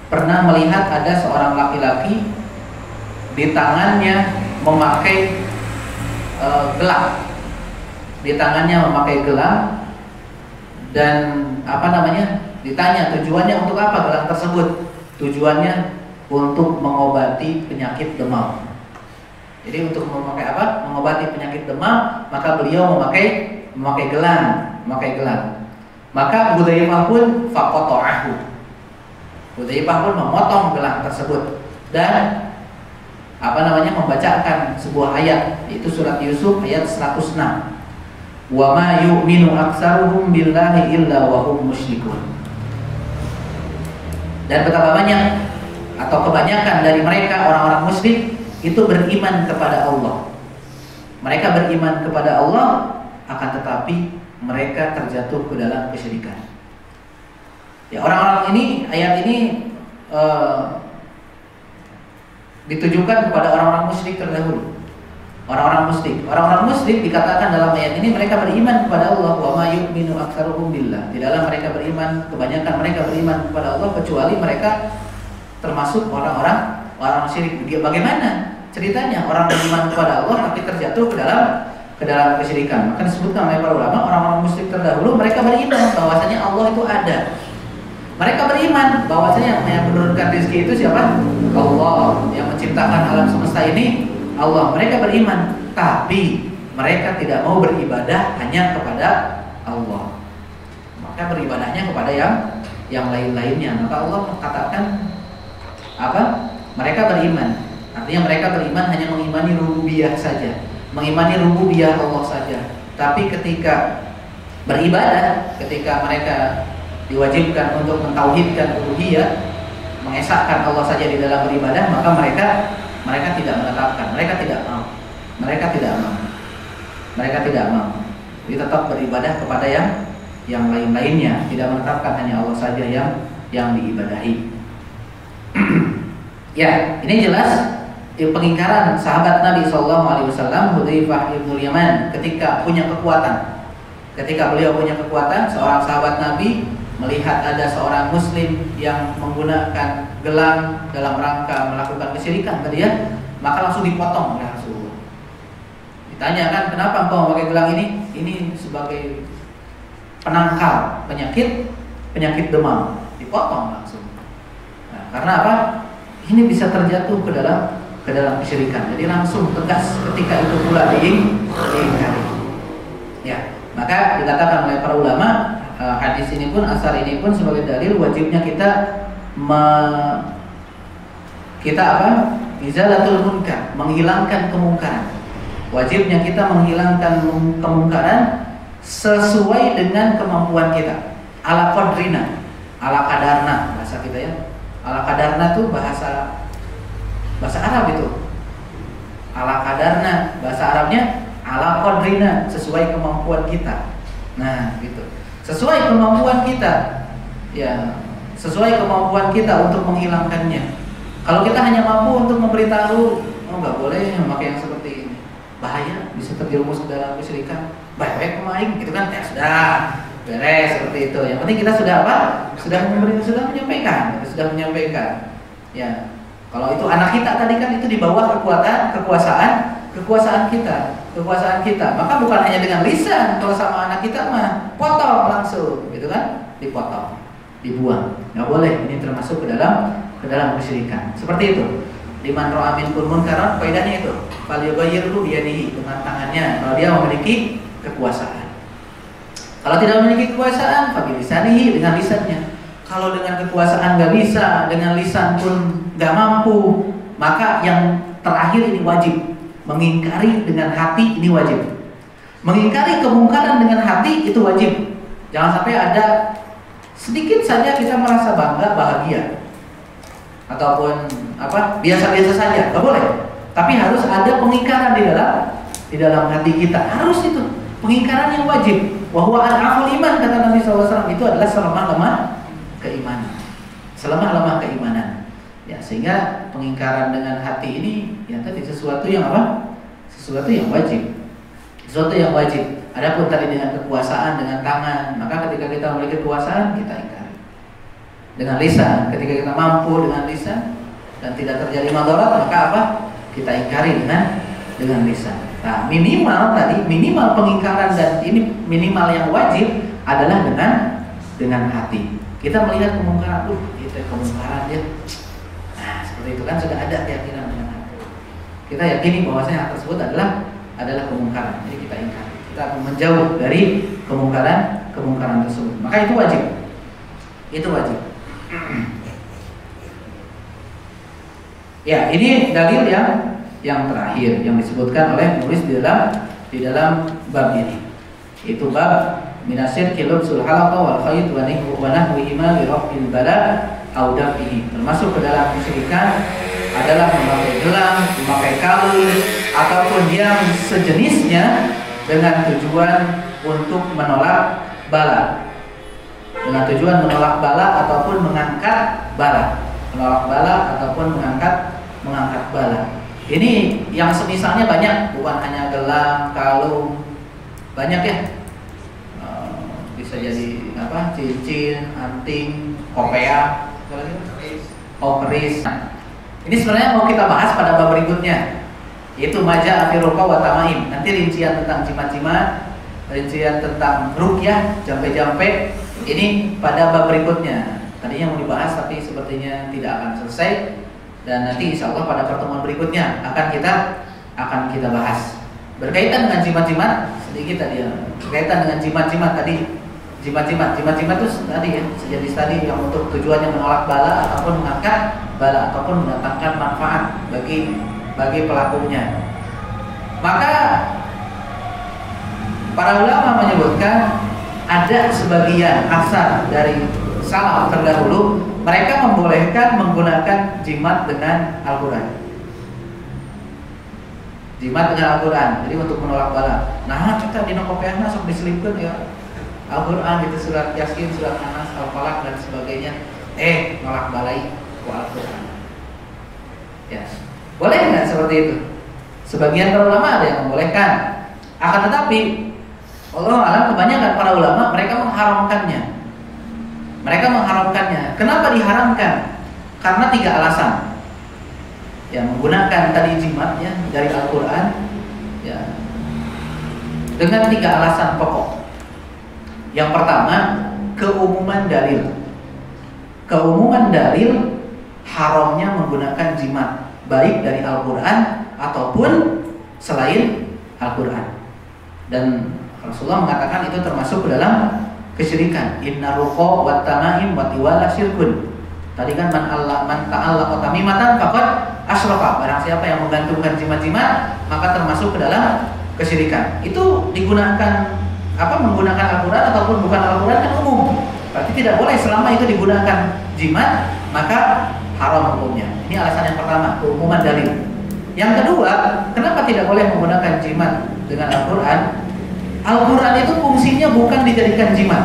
pernah melihat ada seorang laki-laki di tangannya memakai gelang. Di tangannya memakai gelang dan ditanya tujuannya untuk apa gelang tersebut? Tujuannya untuk mengobati penyakit demam. Jadi untuk memakai apa? Mengobati penyakit demam, maka beliau memakai gelang. Maka Hudzaifah pun faqata'ahu. Hudzaifah pun memotong gelang tersebut dan membacakan sebuah ayat, yaitu surat Yusuf ayat 106. Wa ma yu'minu aktsaruhum billahi illa wa hum musyrikun. Dan betapa banyak atau kebanyakan dari mereka orang-orang musyrik itu beriman kepada Allah. Mereka beriman kepada Allah, akan tetapi mereka terjatuh ke dalam kesyirikan. Ya, orang-orang ini, ayat ini ditujukan kepada orang-orang musyrik terdahulu. Orang-orang musyrik dikatakan dalam ayat ini mereka beriman kepada Allah. Wa ma yu'minu aktsaruhum billah. Tidaklah mereka beriman, kebanyakan mereka beriman kepada Allah kecuali mereka termasuk orang syirik. Bagaimana ceritanya orang beriman kepada Allah tapi terjatuh ke dalam ke dalam kesyirikan. Maka disebutkan oleh para ulama, orang-orang musyrik terdahulu mereka beriman bahwasanya Allah itu ada. Mereka beriman bahwasanya yang menurunkan rezeki itu siapa? Allah. Yang menciptakan alam semesta ini Allah. Mereka beriman, tapi mereka tidak mau beribadah hanya kepada Allah. Maka beribadahnya kepada yang lain-lainnya. Maka Allah katakan apa? Mereka beriman. Artinya mereka beriman hanya mengimani rububiyah saja, mengimani rububiyah Allah saja. Tapi ketika beribadah, ketika mereka diwajibkan untuk mentauhidkan uluhiyah, mengesahkan Allah saja di dalam beribadah, maka mereka tidak menetapkan, mereka tidak mau. Jadi tetap beribadah kepada yang lain-lainnya, tidak menetapkan hanya Allah saja yang diibadahi. Ya, ini jelas pengingkaran sahabat Nabi SAW, Hudzaifah bin Yaman, ketika punya kekuatan. Ketika beliau punya kekuatan, seorang sahabat Nabi melihat ada seorang Muslim yang menggunakan gelang dalam rangka melakukan kesyirikan ke dia, maka langsung dipotong oleh Rasulullah. Ditanya kan, kenapa engkau memakai gelang ini? Ini sebagai penangkal penyakit demam. Dipotong langsung. Nah, karena apa? Ini bisa terjatuh ke dalam kesyirikan. Jadi langsung tegas ketika itu pula diingkari. Ya, maka dikatakan oleh para ulama, hadis ini pun, asar ini pun sebagai dalil wajibnya kita izalatul munkar, menghilangkan kemungkaran. Wajibnya kita menghilangkan kemungkaran sesuai dengan kemampuan kita. Ala qadrina, ala kadarna bahasa kita ya. Ala kadarna itu bahasa Arab itu. Ala kadarna bahasa Arabnya ala qadrina, sesuai kemampuan kita. Nah, gitu. Sesuai kemampuan kita. Ya, sesuai kemampuan kita untuk menghilangkannya. Kalau kita hanya mampu untuk memberitahu, oh nggak boleh memakai yang seperti ini, bahaya, bisa terjerumus ke dalam kesyirikan. Baik-baik pemain gitu kan, ya sudah beres seperti itu. Yang penting kita sudah apa? Sudah menyampaikan. Ya, kalau itu anak kita tadi kan itu di bawah kekuasaan kita. Maka bukan hanya dengan lisan, kalau sama anak kita mah potong langsung, gitu kan? Dipotong, dibuang. Nggak boleh. Ini termasuk ke dalam kesyirikan. Seperti itu. Liman ra'a minkum munkaran, faedahnya itu. Falyughayyirhu biyadihi, dengan tangannya. Kalau dia memiliki kekuasaan. Kalau tidak memiliki kekuasaan, fabilisanihi, dengan lisannya. Kalau dengan kekuasaan nggak bisa, dengan lisan pun nggak mampu, maka yang terakhir ini wajib. Mengingkari dengan hati ini wajib. Mengingkari kemungkaran dengan hati itu wajib. Jangan sampai ada sedikit saja kita merasa bangga, bahagia, ataupun apa biasa-biasa saja, nggak boleh. Tapi harus ada pengingkaran di dalam hati kita. Harus itu pengingkaran yang wajib. Wahwa al-aful iman, kata Nabi SAW, itu adalah selemah-lemah keimanan. Selemah-lemah keimanan. Ya, sehingga pengingkaran dengan hati ini ya tadi sesuatu yang apa? Sesuatu yang wajib. Sesuatu yang wajib. Adapun tadi dengan kekuasaan, dengan tangan, maka ketika kita memiliki kekuasaan, kita ingkari. Dengan lisan, ketika kita mampu dengan lisan dan tidak terjadi madarat, maka apa? Kita ingkari dengan lisan. Nah, minimal pengingkaran, dan ini minimal yang wajib adalah dengan hati. Kita melihat kemungkaran, itu kemungkaran ya. Nah, seperti itu kan sudah ada keyakinan dengan hati. Kita yakini bahwasanya hal tersebut adalah kemungkaran. Jadi kita ingkari. Kita akan menjauh dari kemungkaran tersebut. Maka itu wajib. Itu wajib. Ya, ini dalil yang terakhir yang disebutkan oleh penulis di dalam bab ini. Itu bab minasir kilub sulhalaqa wal khayt wa nahwihima li raf'il bala au dafihi. Termasuk ke dalam kesyirikan adalah memakai gelang, memakai kalung ataupun yang sejenisnya dengan tujuan untuk menolak bala. Dengan tujuan menolak bala ataupun mengangkat bala. Menolak bala ataupun mengangkat bala. Ini yang semisalnya banyak, bukan hanya gelang, kalung, banyak ya. Bisa jadi apa? Cincin, anting, kopea, keris. Ini sebenarnya mau kita bahas pada bab berikutnya. Yaitu maja afi ruqa wa tamaim. Nanti rincian tentang jimat-jimat, rincian tentang ruqyah, jampe-jampe ini pada bab berikutnya. Tadinya mau dibahas tapi sepertinya tidak akan selesai, dan nanti insya Allah pada pertemuan berikutnya akan kita bahas. Berkaitan dengan jimat-jimat sedikit tadi ya. Berkaitan dengan jimat-jimat tadi. Jimat-jimat itu tadi ya, sejenis tadi yang untuk tujuannya menolak bala ataupun mengangkat bala ataupun mendatangkan manfaat bagi pelakunya. Maka para ulama menyebutkan ada sebagian asar dari salaf terdahulu, mereka membolehkan menggunakan jimat dengan Al-Quran. Jimat dengan Al-Quran, jadi untuk menolak bala. Nah, kita di nokopiahna sok diselipkan ya Al-Quran gitu, surat Yasin, surat Anas, Al-Falaq dan sebagainya. Nolak balai ku Al-Quran. Ya, boleh nggak seperti itu? Sebagian para ulama ada yang membolehkan. Akan tetapi Allah alam kebanyakan para ulama mereka mengharamkannya. Kenapa diharamkan? Karena 3 alasan. Ya, menggunakan tadi jimatnya dari Al-Quran ya, dengan 3 alasan pokok. Yang pertama, keumuman dalil. Keumuman dalil haramnya menggunakan jimat, baik dari Al-Quran ataupun selain Al-Quran. Dan Rasulullah mengatakan itu termasuk ke dalam kesyirikan. Inna ruqa wa tamaim wa tiwala syirkun. Tadi kan man ta'allaqa tamimatan faqad asyraka. Barang siapa yang menggantungkan jimat-jimat maka termasuk ke dalam kesyirikan. Itu digunakan menggunakan Al-Quran ataupun bukan Al-Quran kan umum. Berarti tidak boleh selama itu digunakan jimat, maka haram hukumnya. Ini alasan yang pertama, keumuman dalil. Yang kedua, kenapa tidak boleh menggunakan jimat dengan Al-Quran? Al-Quran itu fungsinya bukan dijadikan jimat.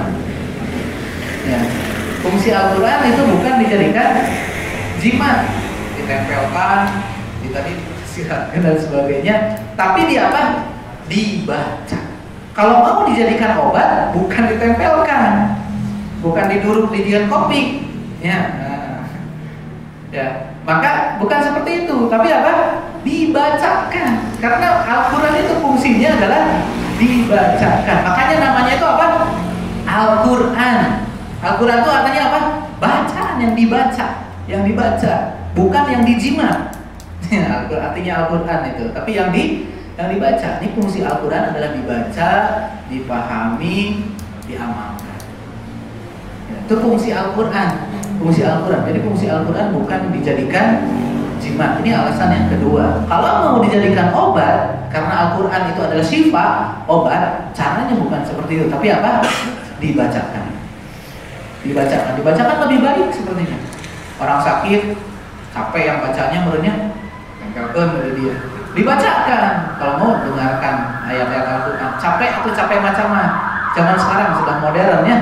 Ya. Fungsi Al-Quran itu bukan dijadikan jimat, ditempelkan, tadi siratkan dan sebagainya. Tapi dibaca. Kalau mau dijadikan obat, bukan ditempelkan, bukan diduruk di kopi, maka bukan seperti itu, tapi dibacakan. Karena Al-Quran itu fungsinya adalah dibacakan. Makanya namanya itu Al-Quran. Al-Quran itu artinya bacaan yang dibaca, bukan yang dijimat. Artinya Al-Quran itu, tapi yang dibaca. Ini fungsi Al-Quran adalah dibaca, dipahami, diamalkan. Itu fungsi Al-Quran. Jadi fungsi Al-Quran bukan dijadikan jimat. Ini alasan yang kedua. Kalau mau dijadikan obat, karena Al-Quran itu adalah syifa, obat, caranya bukan seperti itu, tapi dibacakan. Dibacakan lebih baik sepertinya. Orang sakit, capek yang bacanya merenya, tempelkan dari dia. Dibacakan. Kalau mau dengarkan ayat-ayat Al-Quran. Capek atau capek macam-macam. Zaman sekarang sudah modern ya.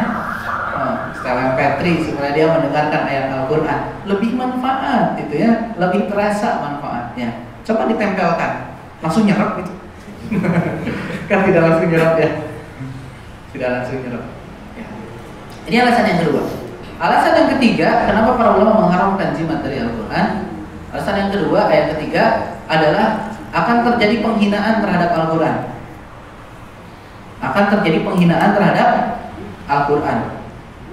Setelan Petri supaya dia mendengarkan ayat Al-Quran lebih manfaat gitu ya, lebih terasa manfaatnya. Coba ditempelkan, langsung nyerap gitu. Kan tidak langsung nyerap ya. Ya. Ini alasan yang kedua. Alasan yang ketiga, kenapa para ulama mengharamkan jimat dari Al-Quran? Alasan yang kedua, ayat ketiga adalah akan terjadi penghinaan terhadap Al-Quran.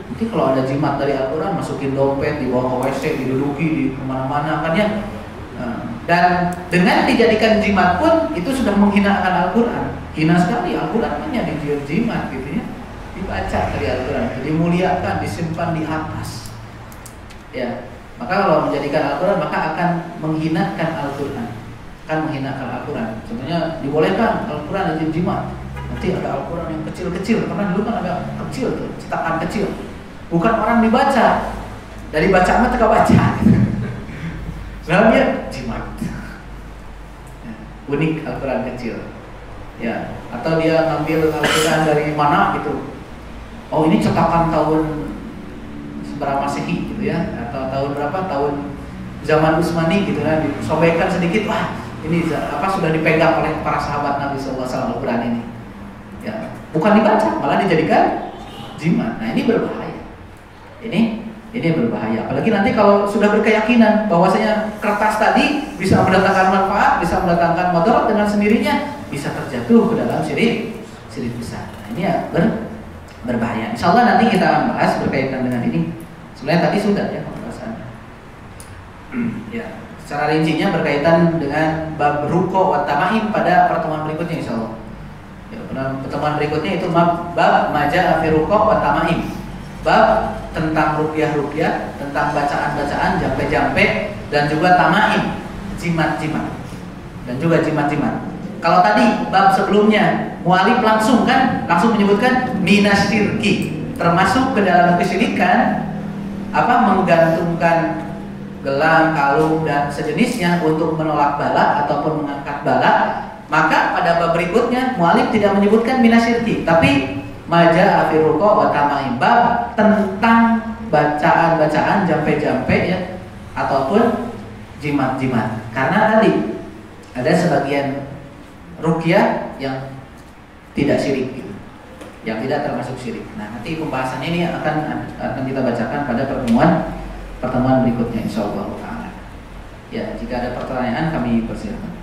Nanti kalau ada jimat dari Al-Quran, masukin dompet, dibawa ke WC, diduduki di kemana-mana kan ya. Dan dengan dijadikan jimat pun itu sudah menghinakan Al-Quran. Hina sekali, Al-Quran kan ya jimat gitu ya. Dibaca dari Al-Quran, dimuliakan, disimpan di atas. Ya, maka kalau menjadikan Al-Quran maka akan menghinakan Al-Quran. Sebenarnya dibolehkan Al-Quran jadi jimat. Nanti ada Al-Quran yang kecil-kecil, karena dulu kan ada kecil tuh, cetakan kecil. Bukan orang dibaca, dari bacaan teka baca. Dalamnya jimat. Unik Al-Quran kecil. Ya, atau dia ngambil Al-Quran dari mana gitu. Oh, ini cetakan tahun seberapa Masehi gitu ya, atau tahun berapa, tahun zaman Utsmani gitu kan, disobekkan sedikit, wah ini sudah dipegang oleh para sahabat Nabi SAW Al-Quran ini. Ya, bukan dibaca, malah dijadikan jimat. Nah, ini berbahaya. Ini Ini berbahaya. Apalagi nanti kalau sudah berkeyakinan bahwasanya kertas tadi bisa mendatangkan manfaat, bisa mendatangkan mudarat, dengan sendirinya bisa terjatuh ke dalam syirik besar. Nah, ini ya berbahaya. Insya Allah nanti kita akan bahas berkaitan dengan ini. Sebenarnya tadi sudah ya pembahasannya. Ya, secara rincinya berkaitan dengan bab ruko wa tamaim pada pertemuan berikutnya insya Allah. Ya, pertemuan berikutnya itu bab maja fi ruko wa tamaim. Bab tentang ruqyah, tentang bacaan-bacaan, jampe-jampe, dan juga tamaim, jimat-jimat, dan juga jimat-jimat. Kalau tadi bab sebelumnya mualif langsung menyebutkan minasyirki, termasuk ke dalam kesyirikan, menggantungkan gelang, kalung, dan sejenisnya untuk menolak bala ataupun mengangkat bala. Maka pada bab berikutnya mualif tidak menyebutkan minasyirki, tapi maja afiruko wa tamaim, bab tentang bacaan-bacaan, jampe-jampe ya, ataupun jimat-jimat. Karena tadi ada sebagian ruqyah yang tidak syirik gitu, yang tidak termasuk syirik. Nah, nanti pembahasan ini akan kita bacakan pada pertemuan berikutnya insyaallah taala. Ya, jika ada pertanyaan kami persilakan.